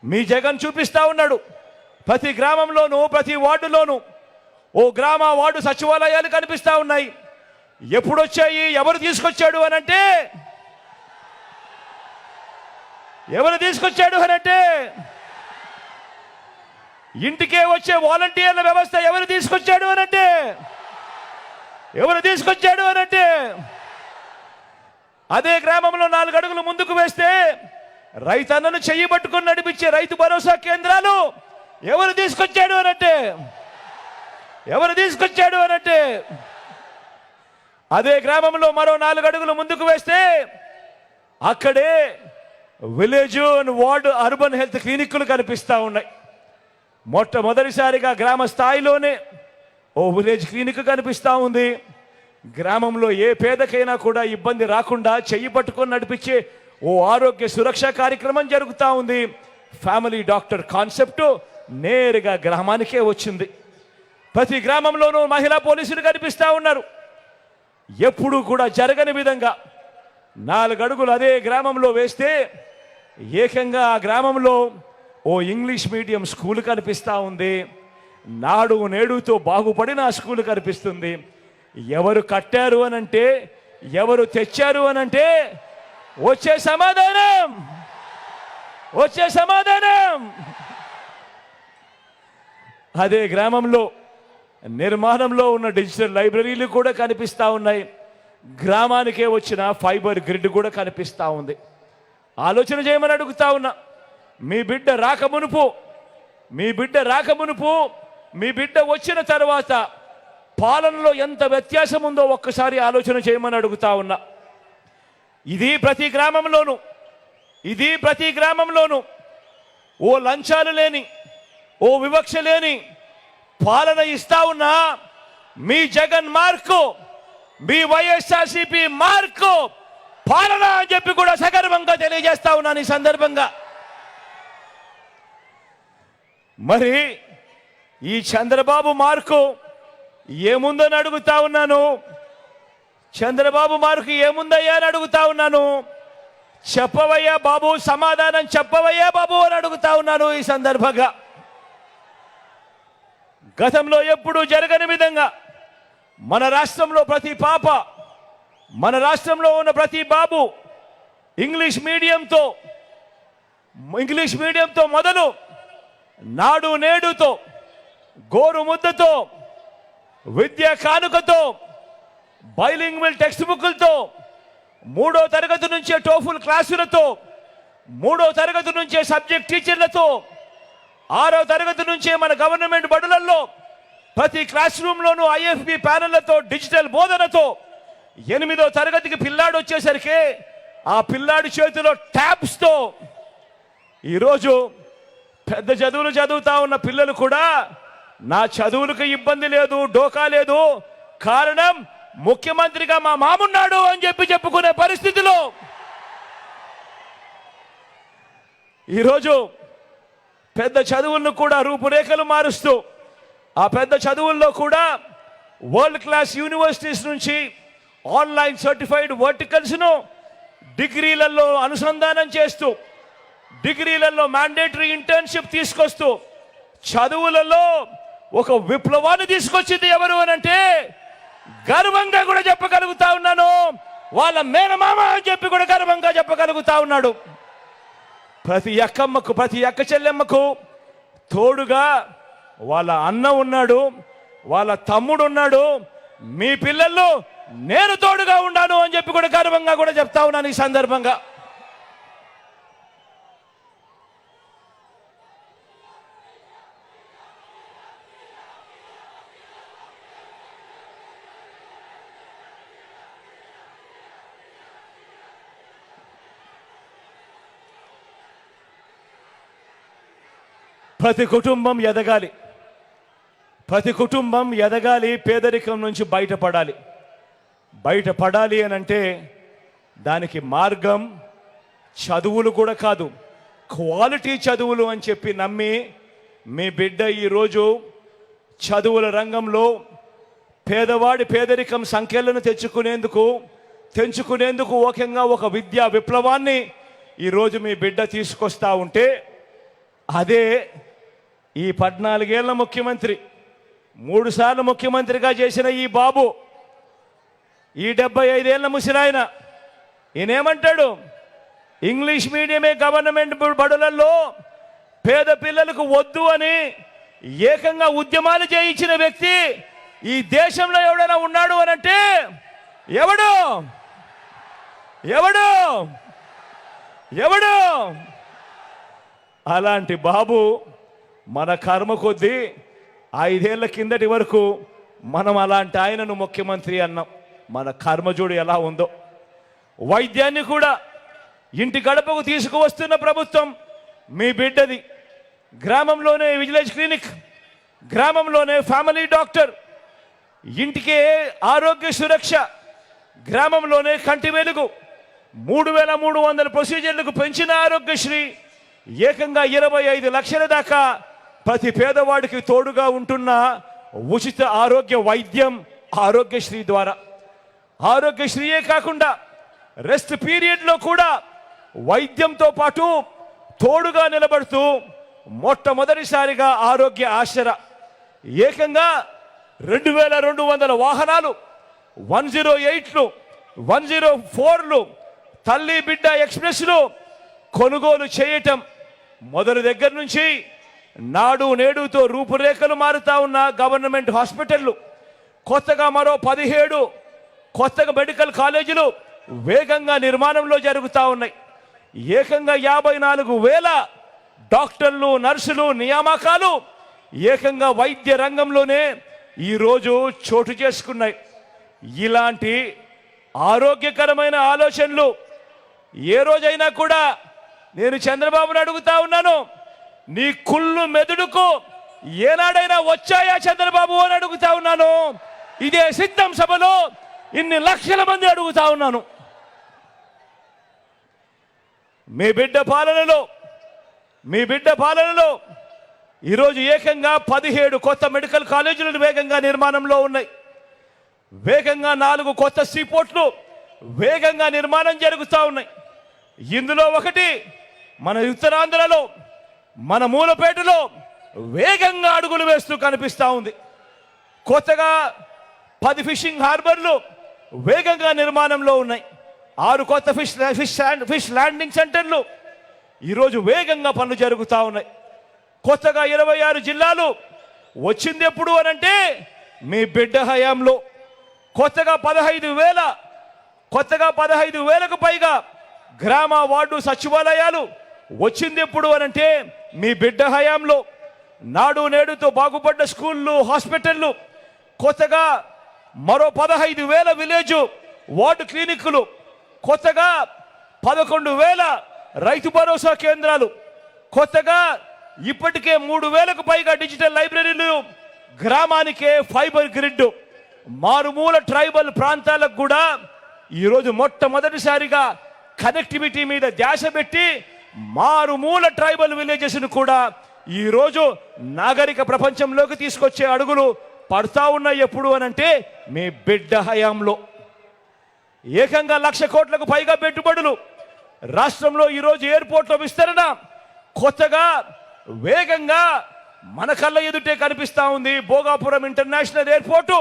H: మీ జగన్ చూపిస్తా ఉన్నాడు, ప్రతి గ్రామంలోనూ ప్రతి వార్డులోనూ ఓ గ్రామ వార్డు సచివాలయాలు కనిపిస్తా ఉన్నాయి. ఎప్పుడు వచ్చాయి, ఎవరు తీసుకొచ్చాడు అనంటే ఇంటికే వచ్చే వాలంటీర్ల వ్యవస్థ ఎవరు తీసుకొచ్చాడు అనంటే అదే గ్రామంలో 4 అడుగులు ముందుకు వేస్తే రైతన్నను చెయ్యి పట్టుకొని నడిపించే రైతు భరోసా కేంద్రాలు ఎవరు తీసుకొచ్చాడు అనంటే అదే గ్రామంలో మరో 4 అడుగులు ముందుకు వేస్తే అక్కడే village and ward urban health క్లినిక్లు కనిపిస్తూ ఉన్నాయి. మొట్టమొదటిసారిగా గ్రామ స్థాయిలోనే ఓ విలేజ్ క్లినిక్ కనిపిస్తూ ఉంది. గ్రామంలో ఏ పేదకైనా కూడా ఇబ్బంది రాకుండా చెయ్యి పట్టుకొని నడిపించే ఓ ఆరోగ్య సురక్ష కార్యక్రమం జరుగుతూ ఉంది. ఫ్యామిలీ డాక్టర్ కాన్సెప్ట్ నేరుగా గ్రామానికే వచ్చింది. ప్రతి గ్రామంలోనూ మహిళా పోలీసులు కనిపిస్తూ ఉన్నారు. ఎప్పుడూ కూడా జరగని విధంగా 4 అడుగులు అదే గ్రామంలో వేస్తే ఏకంగా ఆ గ్రామంలో ఓ ఇంగ్లీష్ మీడియం స్కూల్ కనిపిస్తూ ఉంది. నాడు నేడుతో బాగుపడిన ఆ స్కూల్ కనిపిస్తుంది. ఎవరు కట్టారు అనంటే, ఎవరు తెచ్చారు అనంటే వచ్చే సమాధానం అదే గ్రామంలో నిర్మాణంలో ఉన్న డిజిటల్ లైబ్రరీలు కూడా కనిపిస్తూ ఉన్నాయి. గ్రామానికే వచ్చిన ఫైబర్ గ్రిడ్ కూడా కనిపిస్తూ ఉంది. ఆలోచన చేయమని అడుగుతా ఉన్నా. మీ బిడ్డ రాకమునుపు, మీ బిడ్డ వచ్చిన తర్వాత పాలనలో ఎంత వ్యత్యాసం ఉందో ఒక్కసారి ఆలోచన చేయమని అడుగుతా ఉన్నా. ఇది ప్రతి గ్రామంలోనూ ఓ లంచాలు లేని, ఓ వివక్ష లేని పాలన ఇస్తా ఉన్నా మీ జగన్ మార్కు, మీ వైఎస్ఆర్సీపీ మార్కు పాలన అని చెప్పి కూడా సగర్వంగా తెలియజేస్తా ఉన్నాను ఈ సందర్భంగా. మరి ఈ చంద్రబాబు మార్కు ఏముందని అడుగుతా ఉన్నాను. చంద్రబాబు మార్కు ఏముందయ్యా అని అడుగుతా ఉన్నాను. చెప్పవయ్యా బాబు, సమాధానం చెప్పవయ్యా బాబు అని అడుగుతా ఉన్నాను ఈ సందర్భంగా. గతంలో ఎప్పుడూ జరగని విధంగా మన రాష్ట్రంలో ప్రతి పాప, మన రాష్ట్రంలో ఉన్న ప్రతి బాబు ఇంగ్లీష్ మీడియంతో మొదలు నాడు నేడుతో, గోరు ముద్దతో, విద్యా కానుకతో, బైలింగ్వల్ టెక్స్ట్ బుక్లతో, 3వ తరగతి నుంచే టోఫుల్ క్లాసులతో, 3వ తరగతి నుంచే సబ్జెక్ట్ టీచర్లతో, 6వ తరగతి నుంచే మన గవర్నమెంట్ బడులలో ప్రతి క్లాస్ రూమ్లోనూ IFB ప్యానెళ్లతో, డిజిటల్ బోధనతో, 8వ తరగతికి పిల్లాడు వచ్చేసరికి ఆ పిల్లాడి చేతిలో ట్యాబ్స్తో ఈరోజు పెద్ద చదువులు చదువుతా ఉన్న పిల్లలు కూడా నా చదువులకు ఇబ్బంది లేదు, డోకా లేదు, కారణం ముఖ్యమంత్రిగా మా మామున్నాడు అని చెప్పుకునే పరిస్థితిలో ఈరోజు పెద్ద చదువులను కూడా రూపురేఖలు మారుస్తూ, ఆ పెద్ద చదువుల్లో కూడా వరల్డ్ క్లాస్ యూనివర్సిటీస్ నుంచి ఆన్లైన్ సర్టిఫైడ్ వర్టికల్స్ను డిగ్రీలలో అనుసంధానం చేస్తూ, డిగ్రీలలో మ్యాండేటరీ ఇంటర్న్షిప్ తీసుకొస్తూ, చదువులలో ఒక విప్లవాన్ని తీసుకొచ్చింది ఎవరు అనంటే గర్వంగా కూడా చెప్పగలుగుతా ఉన్నాను, వాళ్ళ మేనమామ అని చెప్పి కూడా గర్వంగా చెప్పగలుగుతా ఉన్నాడు. ప్రతి అక్కమ్మకు, ప్రతి అక్క చెల్లెమ్మకు తోడుగా వాళ్ళ అన్న ఉన్నాడు, వాళ్ళ తమ్ముడు ఉన్నాడు. మీ పిల్లల్లో నేను తోడుగా ఉన్నాను అని చెప్పి కూడా గర్వంగా కూడా చెప్తా ఉన్నాను ఈ సందర్భంగా. ప్రతి కుటుంబం ఎదగాలి, పేదరికం నుంచి బయటపడాలి అని అంటే దానికి మార్గం చదువులు కూడా కాదు, క్వాలిటీ చదువులు అని చెప్పి నమ్మి మీ బిడ్డ ఈరోజు చదువుల రంగంలో పేదవాడి పేదరికం సంఖ్యలను తెంచుకునేందుకు ఓకంగా ఒక విద్యా విప్లవాన్ని ఈరోజు మీ బిడ్డ తీసుకొస్తా ఉంటే, అదే ఈ 14 ఏళ్ల ముఖ్యమంత్రి, 3 సార్లు ముఖ్యమంత్రిగా చేసిన ఈ బాబు, ఈ 75 ఏళ్ల ముసిరాయన ఈయనేమంటాడు? ఇంగ్లీష్ మీడియమే గవర్నమెంట్ బడులలో పేద పిల్లలకు వద్దు అని ఏకంగా ఉద్యమాలు చేయించిన వ్యక్తి ఈ దేశంలో ఎవడైనా ఉన్నాడు అనంటే ఎవడు? అలాంటి బాబు మన కర్మ కొద్దీ 5 ఏళ్ల కిందటి వరకు మనం అలాంటి ఆయనను ముఖ్యమంత్రి అన్నాం. మన కర్మజోడు ఎలా ఉందో. వైద్యాన్ని కూడా ఇంటి గడపకు తీసుకువస్తున్న ప్రభుత్వం మీ బిడ్డది. గ్రామంలోనే విలేజ్ క్లినిక్, గ్రామంలోనే ఫ్యామిలీ డాక్టర్, ఇంటికే ఆరోగ్య సురక్ష, గ్రామంలోనే కంటి వెలుగు, 3300 ప్రొసీజర్లకు పెంచిన ఆరోగ్యశ్రీ, ఏకంగా 25 లక్షల దాకా ప్రతి పేదవాడికి తోడుగా ఉంటున్న ఉచిత ఆరోగ్య వైద్యం ఆరోగ్యశ్రీ ద్వారా. ఆరోగ్యశ్రీయే కాకుండా రెస్ట్ పీరియడ్లో కూడా వైద్యంతో పాటు తోడుగా నిలబడుతూ మొట్టమొదటిసారిగా ఆరోగ్య ఆసరా, ఏకంగా 2200 వాహనాలు, 108లు, 104లు, తల్లి బిడ్డ ఎక్స్ప్రెస్లు కొనుగోలు చేయటం మొదటి దగ్గర నుంచి నాడు నేడుతో రూపురేఖలు మారుతా ఉన్న గవర్నమెంట్ హాస్పిటళ్ళు, కొత్తగా మరో 17 కొత్తగా మెడికల్ కాలేజీలు వేగంగా నిర్మాణంలో జరుగుతూ ఉన్నాయి. ఏకంగా 54,000 డాక్టర్లు, నర్సులు నియామకాలు ఏకంగా వైద్య రంగంలోనే ఈరోజు చోటు చేసుకున్నాయి. ఇలాంటి ఆరోగ్యకరమైన ఆలోచనలు ఏ రోజైనా కూడా నేను చంద్రబాబును అడుగుతా ఉన్నాను, నీ కుళ్ళు మెదడుకు ఏనాడైనా వచ్చాయా చంద్రబాబు అని అడుగుతా ఉన్నాను. ఇదే సిద్ధం సభలో ఇన్ని లక్షల మంది అడుగుతా ఉన్నాను. మీ బిడ్డ పాలనలో ఈరోజు ఏకంగా 17 కొత్త మెడికల్ కాలేజీలు వేగంగా నిర్మాణంలో ఉన్నాయి. వేగంగా 4 కొత్త సీపోర్ట్లు వేగంగా నిర్మాణం జరుగుతూ ఉన్నాయి. ఇందులో ఒకటి మన ఉత్తరాంధ్రలో మన మూలపేటలో వేగంగా అడుగులు వేస్తూ కనిపిస్తూ ఉంది. కొత్తగా 10 ఫిషింగ్ హార్బర్లు వేగంగా నిర్మాణంలో ఉన్నాయి. 6 కొత్త ఫిష్ ల్యాండింగ్ సెంటర్లు ఈరోజు వేగంగా పనులు జరుగుతూ ఉన్నాయి. కొత్తగా 26 జిల్లాలు వచ్చింది ఎప్పుడు అనంటే మీ బిడ్డ హయాంలో. కొత్తగా 15,000కు పైగా గ్రామ వార్డు సచివాలయాలు వచ్చింది ఎప్పుడు అనంటే మీ బిడ్డ హయాంలో. నాడు నేడుతో బాగుపడ్డ స్కూళ్ళు, హాస్పిటళ్ళు, కొత్తగా మరో 15,000 విలేజ్ వార్డు క్లినిక్లు, కొత్తగా 11,000 రైతు భరోసా కేంద్రాలు, కొత్తగా ఇప్పటికే 3,000కు పైగా డిజిటల్ లైబ్రరీలు, గ్రామానికే ఫైబర్ గ్రిడ్, మారుమూల ట్రైబల్ ప్రాంతాలకు కూడా ఈరోజు మొట్టమొదటిసారిగా కనెక్టివిటీ మీద ధ్యాస పెట్టి మారుమూల ట్రైబల్ విలేజెస్ను కూడా ఈరోజు నాగరిక ప్రపంచంలోకి తీసుకొచ్చే అడుగులు పడతా ఉన్నాయి. ఎప్పుడు అనంటే మీ బిడ్డ హయాంలో. ఏకంగా 1,00,000 కోట్లకు పైగా పెట్టుబడులు రాష్ట్రంలో ఈరోజు ఎయిర్పోర్ట్ల విస్తరణ కొత్తగా వేగంగా మన కళ్ళ ఎదుటే కనిపిస్తూ ఉంది. భోగాపురం ఇంటర్నేషనల్ ఎయిర్పోర్టు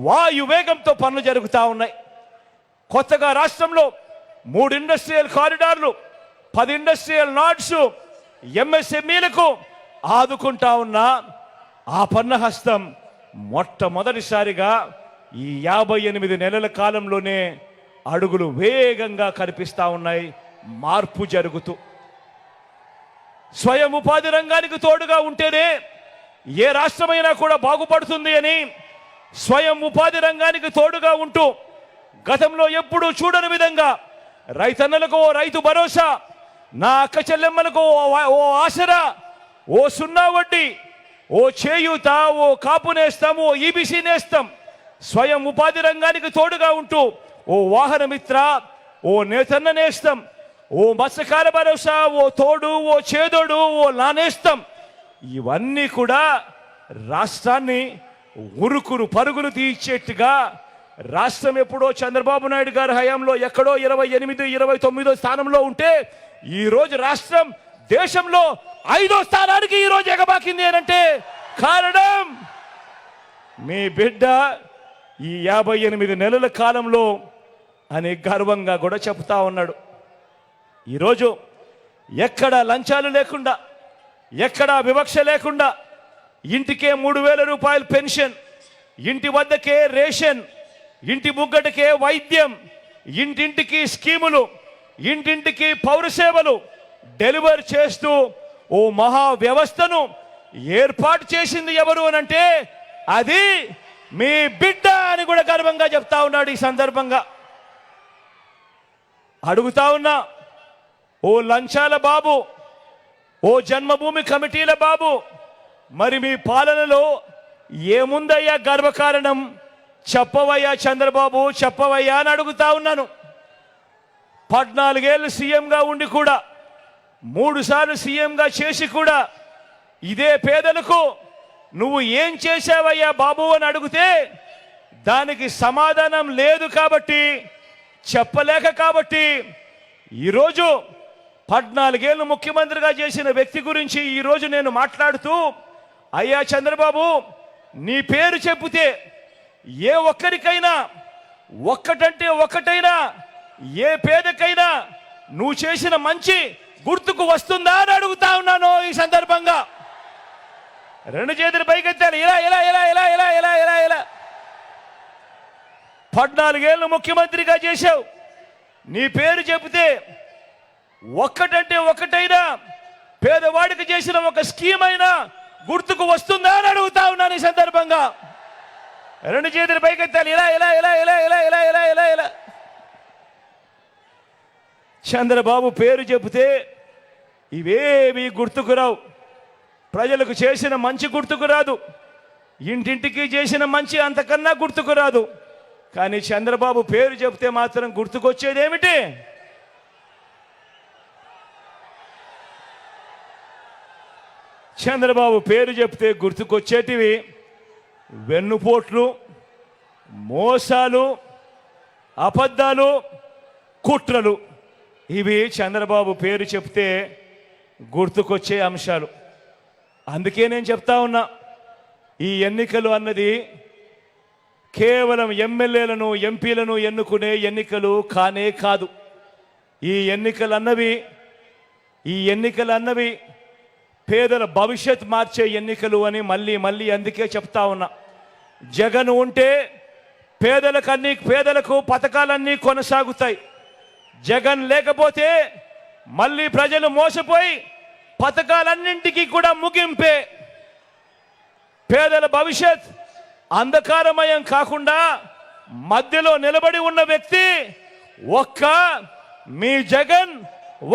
H: వాయు వేగంతో పనులు జరుగుతూ ఉన్నాయి. కొత్తగా రాష్ట్రంలో 3 ఇండస్ట్రియల్ కారిడార్లు, 10 ఇండస్ట్రియల్ నాడ్స్, ఎంఎస్ఎంఈలకు ఆదుకుంటా ఉన్న ఆ పన్న హస్తం మొట్టమొదటిసారిగా ఈ 58 నెలల కాలంలోనే అడుగులు వేగంగా కనిపిస్తూ ఉన్నాయి. మార్పు జరుగుతూ స్వయం ఉపాధి రంగానికి తోడుగా ఉంటేనే ఏ రాష్ట్రమైనా కూడా బాగుపడుతుంది అని స్వయం ఉపాధి రంగానికి తోడుగా ఉంటూ గతంలో ఎప్పుడూ చూడని విధంగా రైతన్నలకు ఓ రైతు భరోసా, నా అక్క చెల్లెమ్మలకు ఓ ఆసరా, ఓ 0 వడ్డీ, ఓ చేయూత, ఓ కాపు నేస్తం, ఓ ఈబీసీ నేస్తం, స్వయం ఉపాధి రంగానికి తోడుగా ఉంటూ ఓ వాహన మిత్ర, ఓ నేతన్న నేస్తం, ఓ మత్స్యకార భరోసా, ఓ తోడు, ఓ చేదోడు, ఓ నానేస్తం, ఇవన్నీ కూడా రాష్ట్రాన్ని ఉరుకురు పరుగులు తీర్చేట్టుగా రాష్ట్రం ఎప్పుడో చంద్రబాబు నాయుడు గారి హయాంలో ఎక్కడో 28, 29 స్థానంలో ఉంటే ఈరోజు రాష్ట్రం దేశంలో 5వ స్థానానికి ఈరోజు ఎగబాకింది అనంటే కారణం మీ బిడ్డ ఈ 58 నెలల కాలంలో అని గర్వంగా కూడా చెప్తా ఉన్నాడు. ఈరోజు ఎక్కడ లంచాలు లేకుండా, ఎక్కడ వివక్ష లేకుండా ఇంటికే 3,000 రూపాయలు పెన్షన్, ఇంటి వద్దకే రేషన్, ఇంటి ముగ్గటికే వైద్యం, ఇంటింటికి స్కీములు, ఇంటింటికి పౌర సేవలు డెలివర్ చేస్తూ ఓ మహా వ్యవస్థను ఏర్పాటు చేసింది ఎవరు అనంటే అది మీ బిడ్డ అని కూడా గర్వంగా చెప్తా ఉన్నాడు. ఈ సందర్భంగా అడుగుతా ఉన్నా, ఓ లంచాల బాబు, ఓ జన్మభూమి కమిటీల బాబు, మరి మీ పాలనలో ఏముందయ్యా గర్వకారణం? చెప్పవయ్యా చంద్రబాబు, చెప్పవయ్యా అని అడుగుతా ఉన్నాను. 14 ఏళ్ళు సీఎంగా ఉండి కూడా, 3 సార్లు సీఎంగా చేసి కూడా ఇదే పేదలకు నువ్వు ఏం చేశావయ్యా బాబు అని అడిగితే దానికి సమాధానం లేదు కాబట్టి, చెప్పలేక కాబట్టి ఈరోజు 14 ఏళ్ళు ముఖ్యమంత్రిగా చేసిన వ్యక్తి గురించి ఈరోజు నేను మాట్లాడుతూ, అయ్యా చంద్రబాబు, నీ పేరు చెబితే ఏ ఒక్కరికైనా ఒక్కటంటే ఒక్కటైనా ఏ పేదకైనా నువ్వు చేసిన మంచి గుర్తుకు వస్తుందా అని అడుగుతా ఉన్నాను. ఈ సందర్భంగా 2 చేతులు పైకెత్తారు. ఇలా ఇలా ఇలా ఇలా ఇలా ఇలా ఇలా ఇలా 14 ఏళ్ళు ముఖ్యమంత్రిగా చేశావు, నీ పేరు చెబితే ఒక్కటంటే ఒక్కటైనా పేదవాడికి చేసిన ఒక స్కీమ్ అయినా గుర్తుకు వస్తుందా అని అడుగుతా ఉన్నాను. ఈ సందర్భంగా రెండు చేతులు పైకెత్తాలి, ఇలా ఇలా ఇలా ఇలా ఇలా ఇలా ఇలా ఇలా ఇలా. చంద్రబాబు పేరు చెబితే ఇవేమీ గుర్తుకు రావు. ప్రజలకు చేసిన మంచి గుర్తుకు రాదు, ఇంటింటికి చేసిన మంచి అంతకన్నా గుర్తుకు రాదు. కానీ చంద్రబాబు పేరు చెబితే మాత్రం గుర్తుకొచ్చేదేమిటి? చంద్రబాబు పేరు చెప్తే గుర్తుకొచ్చేటివి వెన్నుపోట్లు, మోసాలు, అబద్ధాలు, కుట్రలు. ఇవి చంద్రబాబు పేరు చెప్తే గుర్తుకొచ్చే అంశాలు. అందుకే నేను చెప్తా ఉన్నా, ఈ ఎన్నికలు అన్నది కేవలం ఎమ్మెల్యేలను ఎంపీలను ఎన్నుకునే ఎన్నికలు కానే కాదు. ఈ ఎన్నికలు అన్నవి పేదల భవిష్యత్ మార్చే ఎన్నికలు అని మళ్ళీ మళ్ళీ అందుకే చెప్తా ఉన్నా. జగన్ ఉంటే పేదలకు పథకాలన్నీ కొనసాగుతాయి. జగన్ లేకపోతే మళ్ళీ ప్రజలు మోసపోయి పథకాలన్నింటికీ కూడా ముగింపే. పేదల భవిష్యత్ అంధకారమయం కాకుండా మధ్యలో నిలబడి ఉన్న వ్యక్తి ఒక్క మీ జగన్,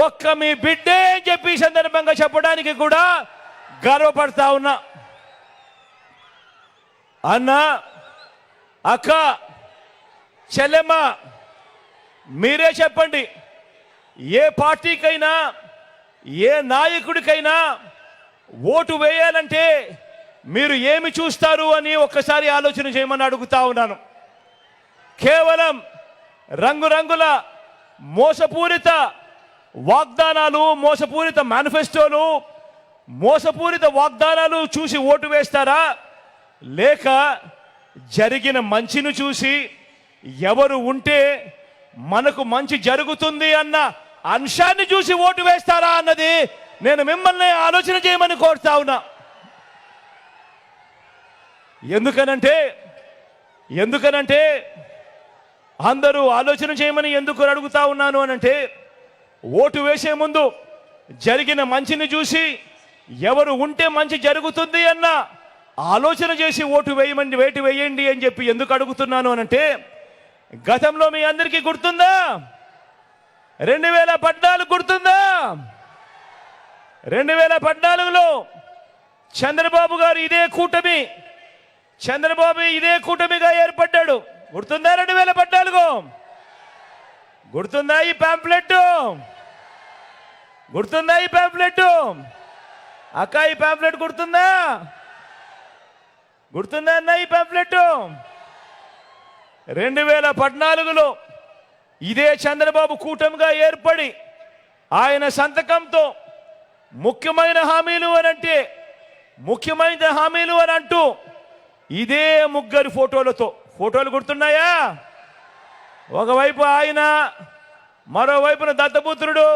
H: ఒక్క మీ బిడ్డే అని చెప్పి ఈ సందర్భంగా చెప్పడానికి కూడా గర్వపడతా ఉన్నా. అన్న, అక్క, చెల్లెమ్మ, మీరే చెప్పండి, ఏ పార్టీకైనా ఏ నాయకుడికైనా ఓటు వేయాలంటే మీరు ఏమి చూస్తారు అని ఒక్కసారి ఆలోచన చేయమని అడుగుతా ఉన్నాను. కేవలం రంగురంగుల మోసపూరిత వాగ్దానాలు, మోసపూరిత మేనిఫెస్టోలు, మోసపూరిత వాగ్దానాలు చూసి ఓటు వేస్తారా? లేక జరిగిన మంచిని చూసి ఎవరు ఉంటే మనకు మంచి జరుగుతుంది అన్న అంశాన్ని చూసి ఓటు వేస్తారా అన్నది నేను మిమ్మల్ని ఆలోచన చేయమని కోరుతా ఉన్నా. ఎందుకనంటే అందరూ ఆలోచన చేయమని ఎందుకు అడుగుతా ఉన్నాను అనంటే, ఓటు వేసే ముందు జరిగిన మంచిని చూసి ఎవరు ఉంటే మంచి జరుగుతుంది అన్న ఆలోచన చేసి ఓటు వేయండి అని చెప్పి ఎందుకు అడుగుతున్నాను అనంటే, గతంలో మీ అందరికీ గుర్తుందా? 2014 గుర్తుందా? 2014లో చంద్రబాబు ఇదే కూటమిగా ఏర్పడ్డాడు. గుర్తుందా? 2014 గుర్తుందా? ఈ పాంప్లెట్ అక్క, ఈ పాంప్లెట్ గుర్తుందా అన్న? ఈ పాంప్లెట్ 2014లో ఇదే చంద్రబాబు కూటమిగా ఏర్పడి ఆయన సంతకంతో ముఖ్యమైన హామీలు అని అంటూ ఇదే ముగ్గురు ఫోటోలు గుర్తున్నాయా? ఒకవైపు ఆయన, మరోవైపున దత్తపుత్రుడు,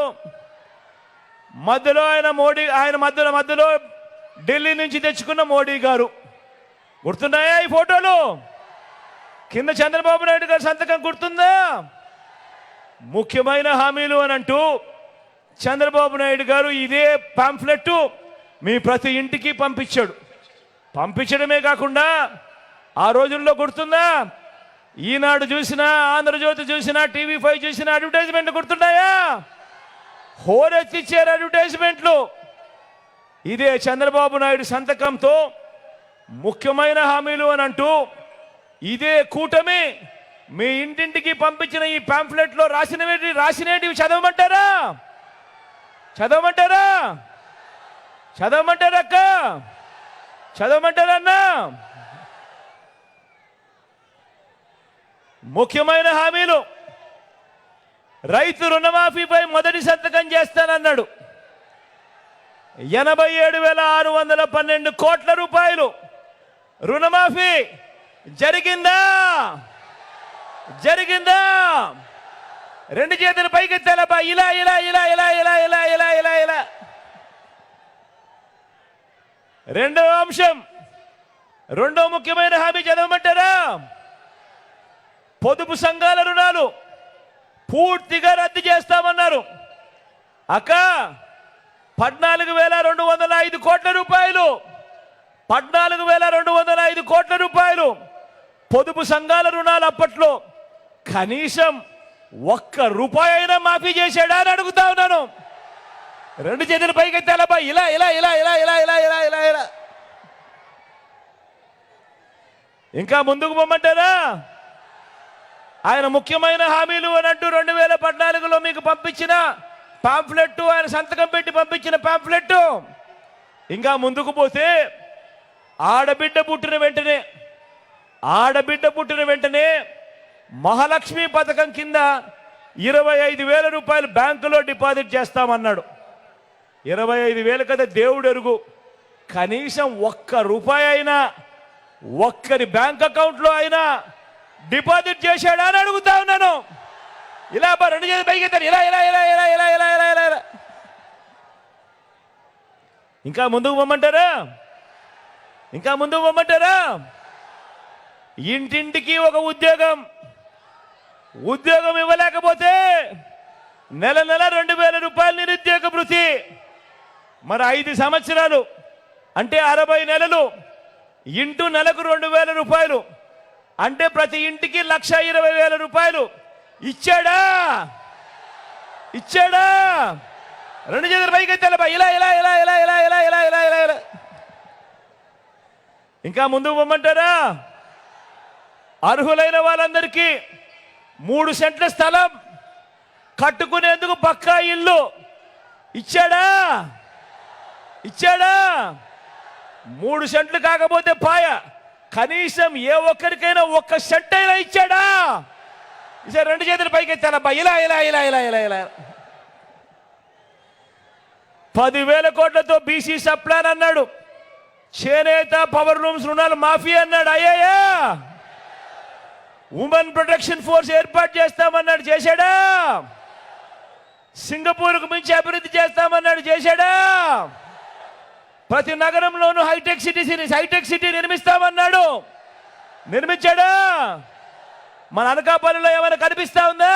H: మధ్యలో మధ్యలో ఢిల్లీ నుంచి తెచ్చుకున్న మోడీ గారు. గుర్తున్నాయా ఈ ఫోటోలు? కింద చంద్రబాబు నాయుడు గారి సంతకం గుర్తుందా? ముఖ్యమైన హామీలు అని అంటూ చంద్రబాబు నాయుడు గారు ఇదే పాంఫ్లెట్ మీ ప్రతి ఇంటికి పంపించడమే కాకుండా ఆ రోజుల్లో గుర్తుందా? ఈనాడు చూసినా, ఆంధ్రజ్యోతి చూసినా, TV5 చూసినా అడ్వర్టైజ్మెంట్లు గుర్తున్నాయా? హోరెత్తిచ్చారు అడ్వర్టైజ్మెంట్లు. ఇదే చంద్రబాబు నాయుడు సంతకంతో ముఖ్యమైన హామీలు అని అంటూ ఇదే కూటమి మీ ఇంటింటికి పంపించిన ఈ పాంఫ్లెట్లో రాసినవి చదవమంటారా అక్క? చదవమంటారన్నా? ముఖ్యమైన హామీలు, రైతు రుణమాఫీపై మొదటి సంతకం చేస్తానన్నాడు. 87,612 కోట్ల రూపాయలు రుణమాఫీ జరిగిందా? రెండు చేతులు పైకెత్తాలబ్బా, ఇలా. రెండో ముఖ్యమైన హామీ చదవమంటారా? పొదుపు సంఘాల రుణాలు పూర్తిగా రద్దు చేస్తామన్నారు. అక్క, 14,205 కోట్ల రూపాయలు 14,205 కోట్ల రూపాయలు పొదుపు సంఘాల రుణాలు అప్పట్లో కనీసం ₹1 అయినా మాఫీ చేశాడా అని అడుగుతా ఉన్నాను. 2 చేతులు పైకెత్తాలబ్బా, ఇలా ఇలా ఇలా ఇలా ఇలా ఇలా ఇలా ఇలా ఇలా. ఇంకా ముందుకు పొమ్మంటారా? ఆయన ముఖ్యమైన హామీలు అని అంటూ 2014లో మీకు పంపించిన పాంఫ్లెట్, ఆయన సంతకం పెట్టి పంపించిన పాంఫ్లెట్. ఇంకా ముందుకు పోతే ఆడబిడ్డ పుట్టిన వెంటనే మహాలక్ష్మి పథకం కింద 25,000 రూపాయలు బ్యాంకులో డిపాజిట్ చేస్తామన్నాడు. 25,000 కదా దేవుడు ఎరుగు, కనీసం ₹1 అయినా ఒక్కరి బ్యాంక్ అకౌంట్లో అయినా డిపాజిట్ చేశాడా అని అడుగుతా ఉన్నాను. ఇలా 2 చేతులు పైకెత్తారు, ఇలా ఇలా ఇలా ఇలా ఇలా ఇలా ఇలా ఇలా ఇలా. ఇంకా ముందుకు పొమ్మంటారా? ఇంటింటికి ఒక ఉద్యోగం ఇవ్వలేకపోతే నెల 2,000 రూపాయలు నిరుద్యోగ భృతి. మరి 5 సంవత్సరాలు అంటే 60 నెలలు ఇంటూ నెలకు 2,000 రూపాయలు అంటే ప్రతి ఇంటికి 1,20,000 రూపాయలు ఇచ్చాడా? 2 చేతులు పైకెత్తాలబ్బా, ఇలా ఇలా ఇలా ఇలా ఇలా ఇలా ఇలా ఇలా ఇలా ఇలా. ఇంకా ముందుకు పొమ్మంటారా? అర్హులైన వాళ్ళందరికీ 3 సెంట్ల స్థలం కట్టుకునేందుకు పక్కా ఇల్లు ఇచ్చాడా? 3 సెంట్లు కాకపోతే పాయ, కనీసం ఏ ఒక్కరికైనా 1 సెంట్ అయినా ఇచ్చాడా? 2 చేతులు పైకెత్తాలబ్బా, ఇలా ఇలా ఇలా ఇలా ఇలా ఇలా. 10,000 కోట్లతో బీసీ సప్లాన్ అన్నాడు, చేనేత పవర్ లూమ్స్ రుణాలు మాఫీ అన్నాడు. అయ్యాయా? ఉమెన్ ప్రొటెక్షన్ ఫోర్స్ ఏర్పాటు చేస్తామన్నాడు, చేశాడా? సింగపూర్కు మించి అభివృద్ధి చేస్తామన్నాడు, చేశాడా? ప్రతి నగరంలోనూ హైటెక్ సిటీ నిర్మిస్తామన్నాడు, నిర్మించాడా? మన అనకాపల్లిలో ఏమైనా కనిపిస్తా ఉందా?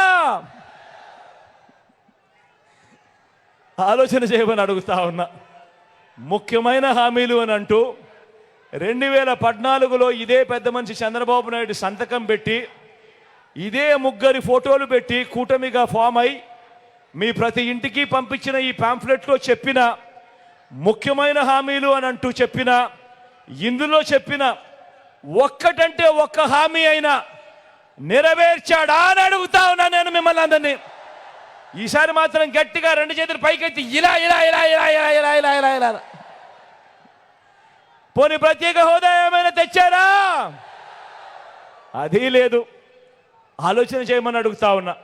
H: ఆలోచన చేయమని అడుగుతా ఉన్నా. ముఖ్యమైన హామీలు అని అంటూ 2014లో ఇదే పెద్ద మనిషి చంద్రబాబు నాయుడు సంతకం పెట్టి, ఇదే 3 ఫోటోలు పెట్టి కూటమిగా ఫామ్ అయి మీ ప్రతి ఇంటికి పంపించిన ఈ పాంఫ్లెట్లో చెప్పిన ముఖ్యమైన హామీలు అని అంటూ ఇందులో చెప్పిన ఒక్కటంటే ఒక్క హామీ అయినా నెరవేర్చాడా అని అడుగుతా ఉన్నా నేను మిమ్మల్ని అందరినీ. ఈసారి మాత్రం గట్టిగా 2 చేతులు పైకెత్తి ఇలా ఇలా ఇలా ఇలా ఇలా ఇలా ఇలా ఇలా ఇలా. పోనీ ప్రత్యేక హోదా ఏమైనా తెచ్చారా? అది లేదు. ఆలోచన చేయమని అడుగుతా ఉన్నా.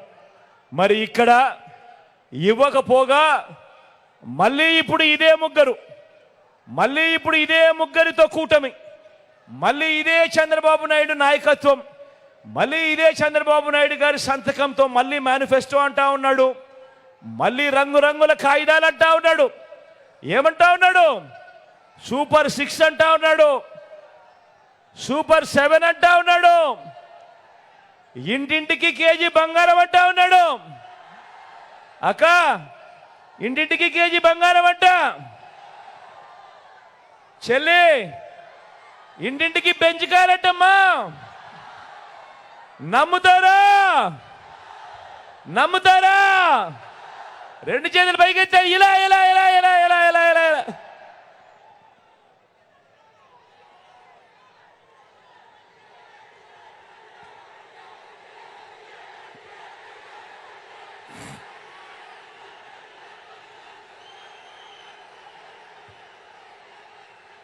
H: మరి ఇక్కడ ఇవ్వకపోగా మళ్ళీ ఇప్పుడు ఇదే ముగ్గురితో కూటమి, మళ్ళీ ఇదే చంద్రబాబు నాయుడు నాయకత్వం, మళ్ళీ ఇదే చంద్రబాబు నాయుడు గారి సంతకంతో మళ్ళీ మేనిఫెస్టో అంటా ఉన్నాడు, మళ్ళీ రంగురంగుల కాగితాలు అంటా ఉన్నాడు. ఏమంటా ఉన్నాడు? సూపర్ 6 అంటా ఉన్నాడు, సూపర్ 7 అంటా ఉన్నాడు, ఇంటింటికి కేజీ బంగారం అంటా ఉన్నాడు. అక్క, ఇంటింటికి కేజీ బంగారం అంట. చెల్లి, ఇంటింటికి బెంచ్ కార్ అంటమ్మా. నమ్ముతారా? 2 చేతులు పైకెత్తా, ఇలా ఇలా ఇలా ఇలా ఇలా ఇలా ఇలా ఇలా.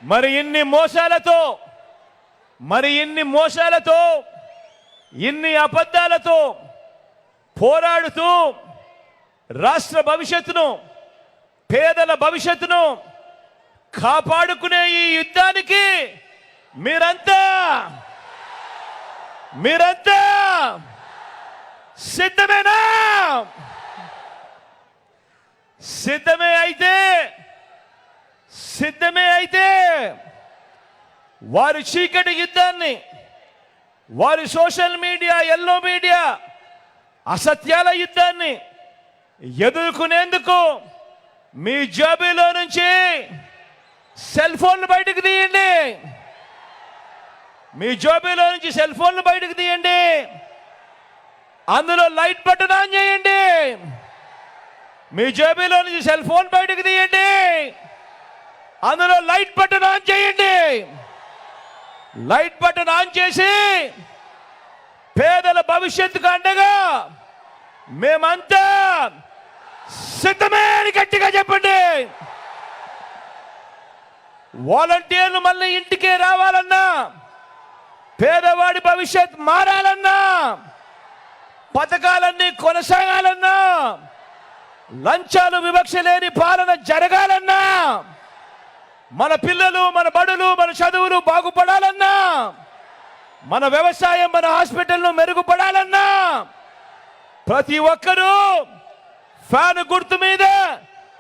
H: మరి ఇన్ని మోసాలతో ఇన్ని అబద్ధాలతో పోరాడుతూ రాష్ట్ర భవిష్యత్తును, పేదల భవిష్యత్తును కాపాడుకునే ఈ యుద్ధానికి మీరంతా సిద్ధమేనా? సిద్ధమే అయితే వారి చీకటి యుద్ధాన్ని, వారి సోషల్ మీడియా, ఎల్లో మీడియా అసత్యాల యుద్ధాన్ని ఎదుర్కొనేందుకు మీ జేబులో నుంచి సెల్ ఫోన్లు బయటకు తీయండి. మీ జోబీలో నుంచి సెల్ ఫోన్లు బయటకు తీయండి, అందులో లైట్ బటన్ ఆన్ చేయండి. మీ జేబులో నుంచి సెల్ ఫోన్ బయటకు తీయండి, అందులో లైట్ బటన్ ఆన్ చేయండి. లైట్ బటన్ ఆన్ చేసి పేదల భవిష్యత్తుకు అండగా మేమంతా సిద్ధమే అని గట్టిగా చెప్పండి. వాలంటీర్లు మళ్ళీ ఇంటికే రావాలన్నా, పేదవాడి భవిష్యత్ మారాలన్నా, పథకాలన్నీ కొనసాగాలన్నా, లంచాలు వివక్ష లేని పాలన జరగాలన్నా, మన పిల్లలు, మన బడులు, మన చదువులు బాగుపడాలన్నా, మన వ్యవసాయం, మన హాస్పిటల్ను మెరుగుపడాలన్నా, ప్రతి ఒక్కరూ ఫ్యాన్ గుర్తు మీద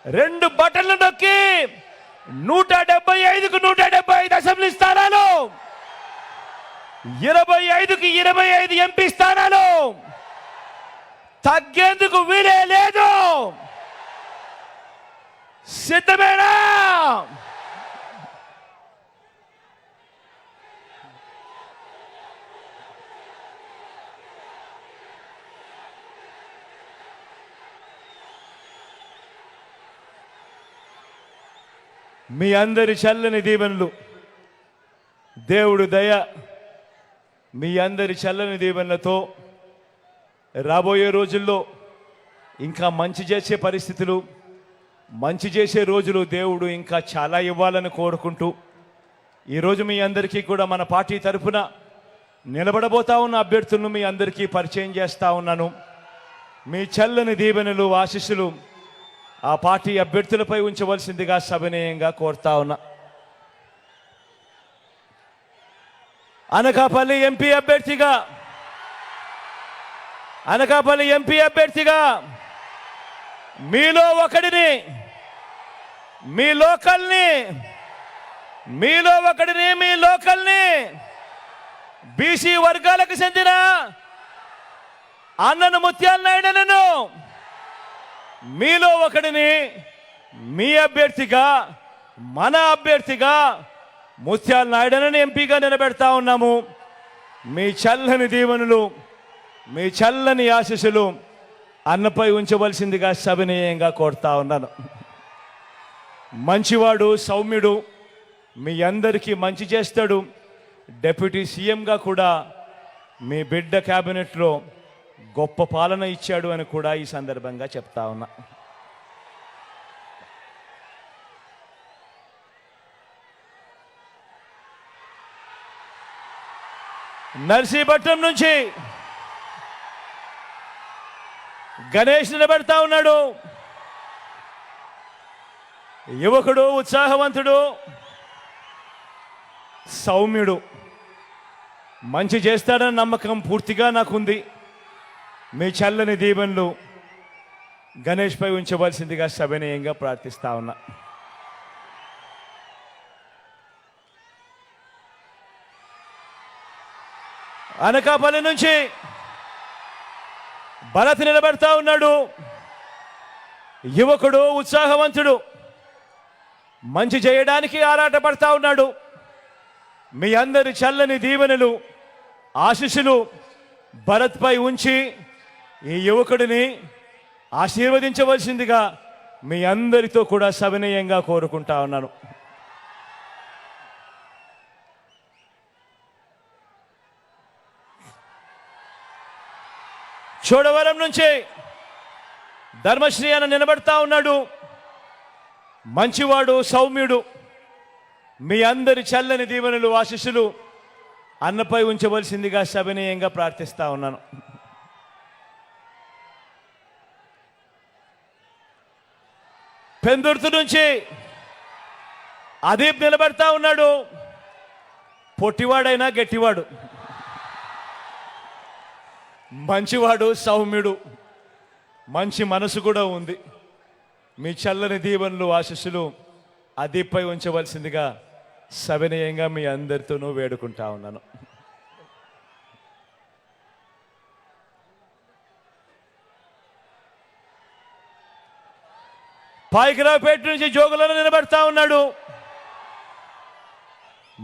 H: 2 బటన్లు నొక్కి 175కు 175 అసెంబ్లీ స్థానాలు, 25కి 25 ఎంపీ స్థానాలు తగ్గేందుకు వీలే లేదు. సిద్ధమేనా? మీ అందరి చల్లని దీవెనలు, దేవుడు దయ, మీ అందరి చల్లని దీవెనలతో రాబోయే రోజుల్లో ఇంకా మంచి చేసే పరిస్థితులు, మంచి చేసే రోజులు దేవుడు ఇంకా చాలా ఇవ్వాలని కోరుకుంటూ, ఈరోజు మీ అందరికీ కూడా మన పార్టీ తరఫున నిలబడబోతా ఉన్న అభ్యర్థులను మీ అందరికీ పరిచయం చేస్తూ ఉన్నాను. మీ చల్లని దీవెనలు, ఆశీస్సులు ఆ పార్టీ అభ్యర్థులపై ఉంచవలసిందిగా సవినయంగా కోరుతా ఉన్నా. అనకాపల్లి ఎంపీ అభ్యర్థిగా మీలో ఒకడిని, మీ లోకల్ని బీసీ వర్గాలకు చెందిన అన్నను ముత్యాల నాయుడును మీలో ఒకడిని మీ అభ్యర్థిగా, మన అభ్యర్థిగా ముత్యాల నాయుడుని ఎంపీగా నిలబెడతా ఉన్నాము. మీ చల్లని దీవెనలు, మీ చల్లని ఆశీస్సులు అన్నపై ఉంచవలసిందిగా సవినయంగా కోరుతా ఉన్నాను. మంచివాడు, సౌమ్యుడు, మీ అందరికీ మంచి చేస్తాడు. డిప్యూటీ సీఎంగా కూడా మీ బిడ్డ క్యాబినెట్లో గొప్ప పాలన ఇచ్చాడు అని కూడా ఈ సందర్భంగా చెప్తా ఉన్నా. నర్సీపట్నం నుంచి గణేష్ నిలబెడతా ఉన్నాడు. యువకుడు, ఉత్సాహవంతుడు, సౌమ్యుడు, మంచి చేస్తాడన్న నమ్మకం పూర్తిగా నాకుంది. మీ చల్లని దీవెనలు గణేష్పై ఉంచవలసిందిగా సవినయంగా ప్రార్థిస్తా ఉన్నా. అనకాపల్లి నుంచి భరత్ నిలబెడతా ఉన్నాడు. యువకుడు, ఉత్సాహవంతుడు, మంచి చేయడానికి ఆరాటపడతా ఉన్నాడు. మీ అందరి చల్లని దీవెనలు, ఆశీస్సులు భరత్పై ఉంచి ఈ యువకుడిని ఆశీర్వదించవలసిందిగా మీ అందరితో కూడా సవినయంగా కోరుకుంటా ఉన్నాను. చోడవరం నుంచి ధర్మశ్రీ అన్న నిలబడతా ఉన్నాడు. మంచివాడు, సౌమ్యుడు, మీ అందరి చల్లని దీవెనలు, ఆశీస్సులు అన్నపై ఉంచవలసిందిగా సవినయంగా ప్రార్థిస్తా ఉన్నాను. పెందుర్తి నుంచి అదీప్ నిలబడతా ఉన్నాడు. పొట్టివాడైనా గట్టివాడు, మంచివాడు, సౌమ్యుడు, మంచి మనసు కూడా ఉంది. మీ చల్లని దీవెనలు, ఆశీస్సులు అదీప్పై ఉంచవలసిందిగా సవినయంగా మీ అందరితోనూ వేడుకుంటా ఉన్నాను. పాయికరావుపేట నుంచి జోగులను నిలబెడతా ఉన్నాడు.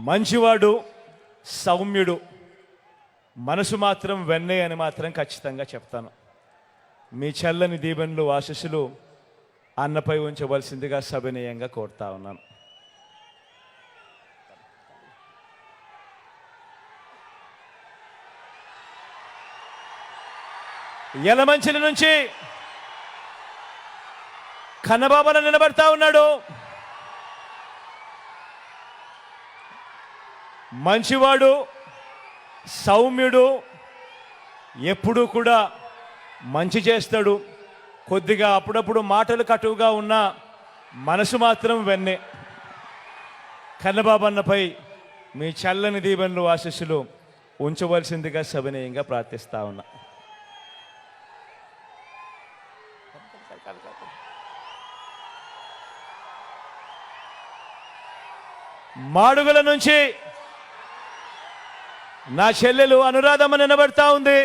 H: మంచివాడు, సౌమ్యుడు, మనసు మాత్రం వెన్నే అని మాత్రం ఖచ్చితంగా చెప్తాను. మీ చల్లని దీవెనలు ఆశీస్సులు అన్నపై ఉంచవలసిందిగా సవినయంగా కోరుతా ఉన్నాను. యలమంచిలి నుంచి కన్నబాబన నిలబడతా ఉన్నాడు. మంచివాడు, సౌమ్యుడు, ఎప్పుడూ కూడా మంచి చేస్తాడు. కొద్దిగా అప్పుడప్పుడు మాటలు కటువుగా ఉన్న మనసు మాత్రం వెన్నే. కన్నబాబన్నపై మీ చల్లని దీవెనలు ఆశీస్సులు ఉంచవలసిందిగా సవినయంగా ప్రార్థిస్తా ఉన్నా. మాడుగుల నుంచి నా చెల్లెలు అనురాధమ్మ నిలబడతా ఉంది.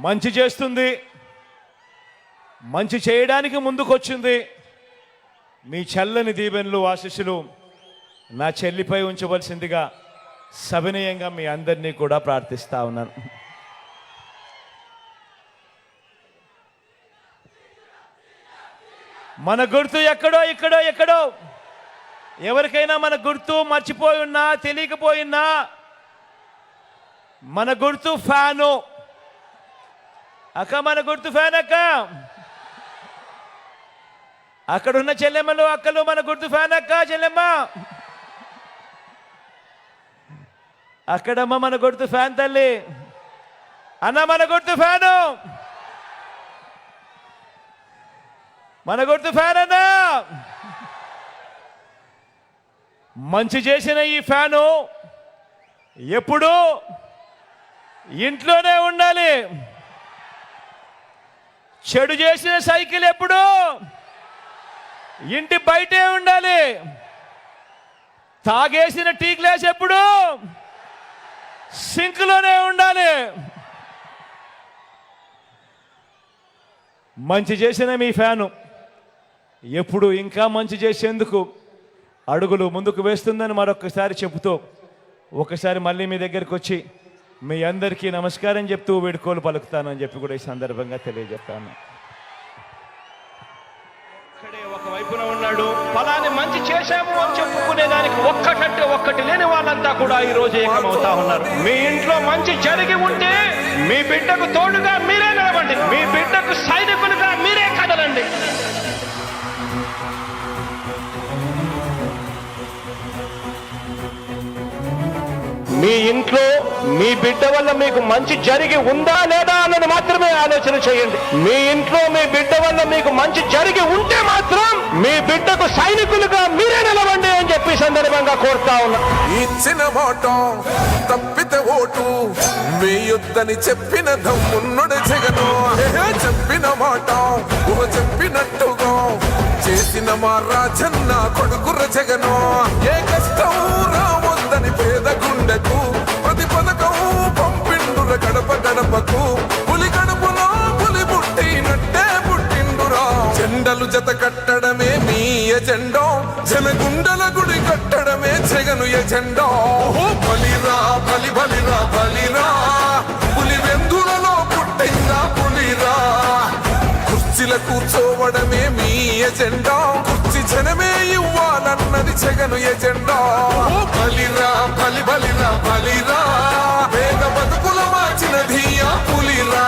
H: మంచి చేస్తుంది, మంచి చేయడానికి ముందుకొచ్చింది. మీ చల్లని దీవెనలు ఆశీస్సులు నా చెల్లిపై ఉంచవలసిందిగా సవినయంగా మీ అందరినీ కూడా ప్రార్థిస్తా ఉన్నాను. మన గుర్తు ఎక్కడో ఎవరికైనా మన గుర్తు మర్చిపోయి ఉన్నా, తెలియకపోయినా మన గుర్తు ఫ్యాను. అక్క మన గుర్తు ఫ్యాన్ అక్క. అక్కడున్న చెల్లెమ్మలు అక్కలు మన గుర్తు ఫ్యాన్ అక్క. చెల్లెమ్మ అక్కడమ్మ మన గుర్తు ఫ్యాన్ తల్లి. అన్న మన గుర్తు ఫ్యాను, మన గుర్తు ఫ్యాన్ అన్నా. మంచి చేసిన ఈ ఫ్యాను ఎప్పుడూ ఇంట్లోనే ఉండాలి. చెడు చేసిన సైకిల్ ఎప్పుడూ ఇంటి బయటే ఉండాలి. తాగేసిన టీ గ్లాస్ ఎప్పుడూ సింక్లోనే ఉండాలి. మంచి చేసిన మీ ఫ్యాను ఎప్పుడు ఇంకా మంచి చేసేందుకు అడుగులు ముందుకు వేస్తుందని మరొకసారి చెబుతూ ఒకసారి మళ్ళీ మీ దగ్గరికి వచ్చి మీ అందరికీ నమస్కారం చెప్తూ వేడుకోలు పలుకుతానని చెప్పి కూడా ఈ సందర్భంగా తెలియజెప్తాను. ఇక్కడే ఒకవైపున ఉన్నాడు, ఫలాన్ని మంచి చేశాము అని చెప్పుకునేదానికి ఒక్కటంటే ఒక్కటి లేని వాళ్ళంతా కూడా ఈ రోజు ఏకమవుతా ఉన్నారు. మీ ఇంట్లో మంచి జరిగి ఉంటే మీ బిడ్డకు తోడుగా మీరే నిలబండి, మీ బిడ్డకు సైనికులుగా మీరే కదలండి. మీ ఇంట్లో మీ బిడ్డ వల్ల మీకు మంచి జరిగి ఉందా లేదా అన్నది మాత్రమే ఆలోచన చేయండి. మీ ఇంట్లో మీ బిడ్డ వల్ల మీకు మంచి జరిగి ఉంటే మాత్రం మీ బిడ్డకు సైనికులుగా మీరే నిలవండి అని చెప్పి సందర్భంగా కోరుతా ఉన్నా.
A: ఇచ్చిన మాట తప్పితే ఓటు వేయొద్దని చెప్పిన దమ్మున్నడు జగను. చెప్పిన మాట చెప్పినట్టుగా చేసిన మా రాజన్న కొడుకుర జగను. ఏ కష్టం రావద్దని పేద గుండెకు ప్రతి పథకం పంపిండుర గడప గడపకు. పులి గడపలో పులి పుట్టినట్టే పుట్టిండురా. జెండలు జత కట్టడమే మీ ఎజెండా, జనగుండల గుడి కట్టడమే జగను ఎజెండా. బలిరా బలి బలిరా బలిరా, పులి వెందులలో పుట్టిందా పులిరా. కుర్చీల కూర్చోవడమే మీ ఎజెండా, కుర్చీ జనమే ఇవ్వాలన్నది జగను ఎజెండా. బలిరా బలి బలిరా బలిరా, పేద బతుకుల మార్చినది ఆ పులిరా.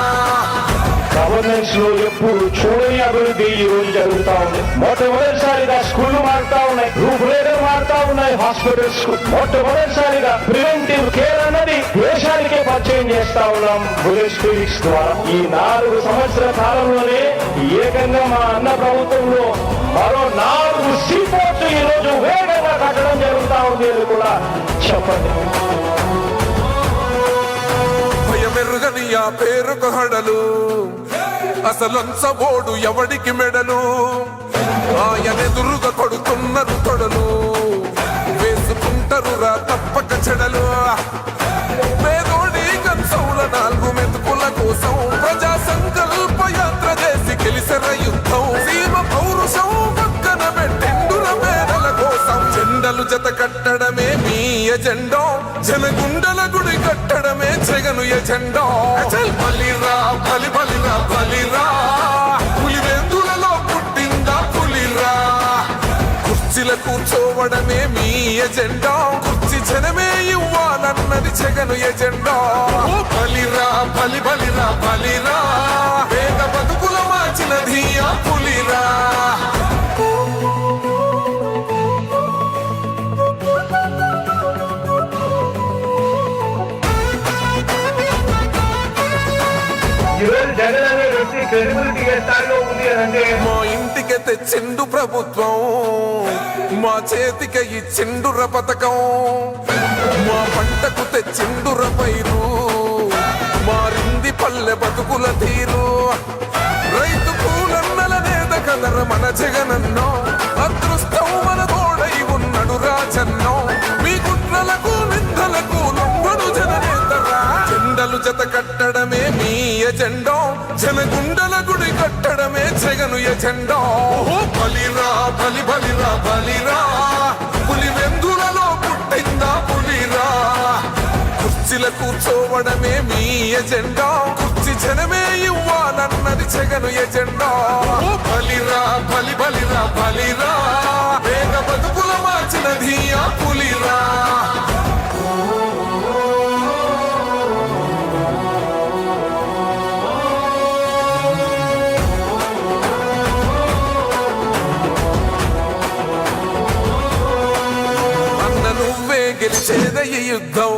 G: గవర్నెన్స్ లో ఎప్పుడు చూడని అభివృద్ధి ఈ రోజు జరుగుతా ఉంది. మొట్టమొదటిసారిగా స్కూళ్లు మారుతా ఉన్నాయి, రూపురేఖలు మారుతా ఉన్నాయి. హాస్పిటల్స్ మొట్టమొదటిసారిగా ప్రివెంటివ్ కేర్ అన్నది దేశానికే పరిచయం చేస్తా ఉన్నాం బుల్లెట్ క్లినిక్స్ ద్వారా. ఈ 4 సంవత్సరాల కాలంలోనే ఏకంగా మా అన్న ప్రభుత్వంలో మరో 4 సీపోర్ట్లు ఈ రోజు వేగంగా కట్టడం జరుగుతా ఉంది అని కూడా చెప్పండి.
A: భయమెరుగని ఆ పేరుకు హడలు, అసలంచబోడు ఎవడికి మెడలు. ఆయనెదురుగా కొడుతున్నారు తొడలు, వేసుకుంటారు రా తప్పక చెడలు. పేదోడి కంచౌల 4 మెతుకుల కోసం ప్రజా సంకల్ప యాత్ర చేసి గెలిసెర యుద్ధం. సీమ పౌరుషం పక్కన పెట్టిండుర పేదల కోసం. కట్టడమే మీ ఎజెండా జనగుండల గుడి కట్టడమే జగను ఎజెండా అచల్ బలిరా బలి బలిరా బలిరా పులివెందులలో పుట్టిందా పులిరా కుర్చీల కూర్చోవడమే మీ ఎజెండా కుర్చీ జనమే ఇవ్వాలన్నది జగను ఎజెండా ఓ బలిరా బలి బలిరా బలిరా పేద బతుకుల మార్చినది ఆ పులిరా
G: ఈరోజు జగన్ అనే వ్యక్తి క్రెడిబిలిటీ ఏ స్థాయిలో ఉంది అంటే
A: మా ఇంటికి తెచ్చిండు ప్రభుత్వం మా చేతికి ఇచ్చిండుర పథకం మా పంటకు తెచ్చిండుర పైరు మారింది పల్లె బతుకుల తీరు రైతు కూలన్నల నేత కలర మన జగనన్నో అదృష్టం మన తోడై ఉన్నడు రాజన్నో మీ కుట్రలకు నిందలకు లొంగడు జననేతరా జెండలు జత కట్టడమే మీ ఎజెండా జనగుండల గుడి కట్టడమే జగను ఎజెండా ఓ బలిరా బలి బలిరా బలిరా పులివెందులలో పుట్టిందా పులిరా కుర్చీల కూర్చోవడమే మీ ఎజెండా కుర్చీ జనమే ఇవ్వాలన్నది జగను ఎజెండా ఓ బలిరా బలి బలిరా బలిరా పేద బతుకుల మార్చినది ఆ పులిరా గెలిచేద ఈ యుద్ధం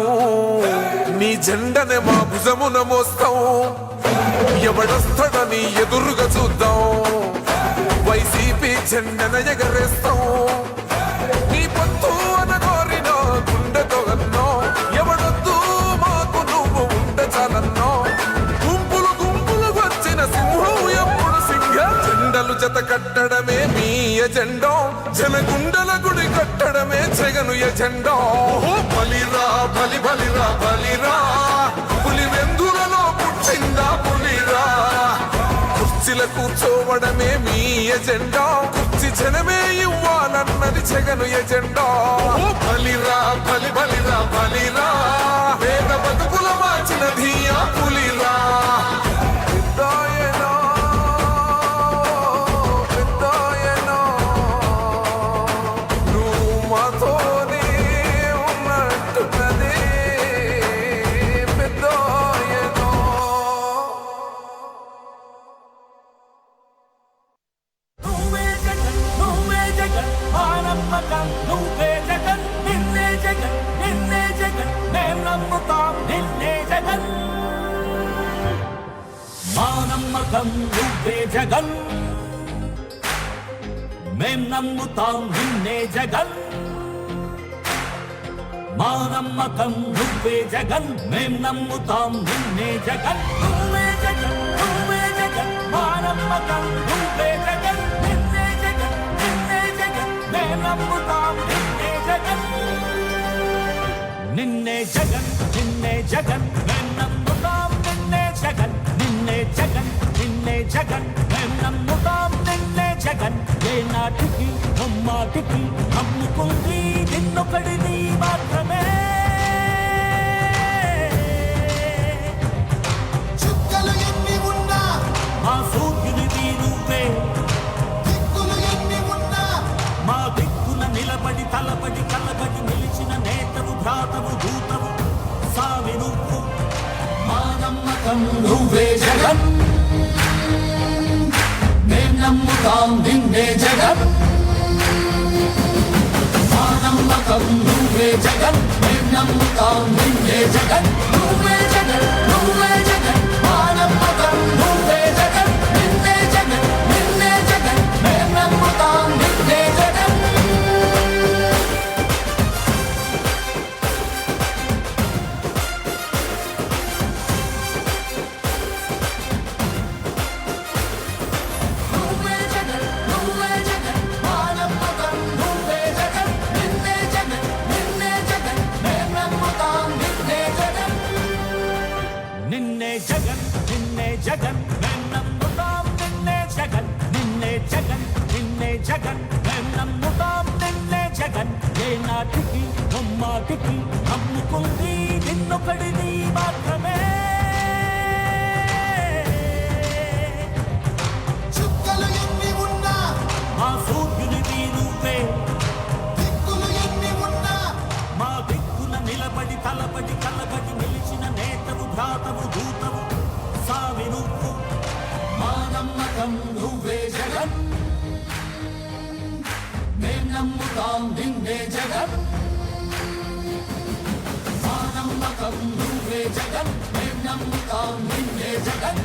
A: నీ జెండనే మా భుజమున మోస్తాం ఎవడొస్తాడని ఎదురుగా చూద్దాం వైసీపీ జెండన ఎగరేస్తాం నీ పొత్తు అనగోరిన గుండెతో అన్నో ఎవడొద్దు మాకు నువ్వు ఉంటే చాలన్నో గుంపులు గుంపులు వచ్చిన సింహం ఎప్పుడు సింహ జెండలు జత కట్టడమే మీ ఎజెండా జనగుండల గుడి కట్టడమే జగను ఎజెండా ఓ బలిరా బలి బలిరా బలిరా పులివెందులలో పుట్టిందా పులిరా కుర్చీల కూర్చోవడమే మీ ఎజెండా కుర్చీ జనమే ఇవ్వాలన్నది జగను ఎజెండా ఓ బలిరా బలి బలిరా బలిరా పేద బతుకుల మార్చినది ఆ పులిరా
E: నువ్వే జగన్ నువ్వే జగన్ మా నమ్మకం నువ్వే జగన్ నిన్నే జగన్ నిన్నే జగన్ మేం నమ్ముతాం నిన్నే జగన్ మా నమ్మకం నువ్వే జగన్ మేం నమ్ముతాం నిన్నే జగన్ మా నమ్మకం నువ్వే జగన్ మేం నమ్ముతాం నిన్నే జగన్ నువ్వే జగన్ నువ్వే జగన్ మా నమ్మకం నువ్వే జగన్ నిన్నే జగన్ నిన్నే జగన్ మేం నమ్ముతాం నిన్నే జగన్ నిన్నే జగన్ నిన్నే జగన్ మేం నమ్ముతాం నిన్నే జగన్ నిన్నే జగన్ నిన్నే జగన్ మేం నమ్ముతాం నిన్నే జగన్ ఏ నాటికి నమ్మాటికి నమ్ముకుంది నిన్నొకడిని మాత్రమే
D: చుక్కలు ఎన్ని ఉన్నా
E: మా సూర్యునిది నువ్వే
D: దిక్కులు ఎన్ని ఉన్నా
E: మా దిక్కున నిలబడి తలబడి కలబడి నిలిచిన నేతవు భ్రాతవు దూతవు సావి నువ్వు
D: మా నమ్మకం నువ్వే జగన్ మేం నమ్ముతాం నిన్నే జగన్ మా నమ్మకం నువ్వే జగన్ మేం నమ్ముతాం నిన్నే జగన్ నువ్వే జగన్ నువ్వే జగన్ మా నమ్మకం నువ్వే జగన్ నిన్నే జగన్ నిన్నే జగన్ మేం నమ్ముతాం నిన్నే జగన్ నువ్వే జగన్ నువ్వే జగన్ మా నమ్మకం నువ్వే జగన్ నిన్నే జగన్ నిన్నే జగన్ మేం నమ్ముతాం నిన్నే జగన్
E: ముమ్మాటికి నమ్ముకుంది నిన్నొకడిని మాత్రమే.
D: చుక్కలు ఎన్ని ఉన్నా
E: మా సూర్యునివి నువ్వే,
D: దిక్కులు ఎన్ని ఉన్నా
E: మా దిక్కున నిలబడి తలబడి కలబడి నిలిచిన నేతవు భ్రాతవు దూతవు సామి నువ్వు.
D: మా నమ్మకం నువ్వే జగన్, మేం నమ్ముతాం నిన్నే జగన్. మా నమ్మకం నువ్వే జగన్, మేం నమ్ముతాం నిన్నే జగన్.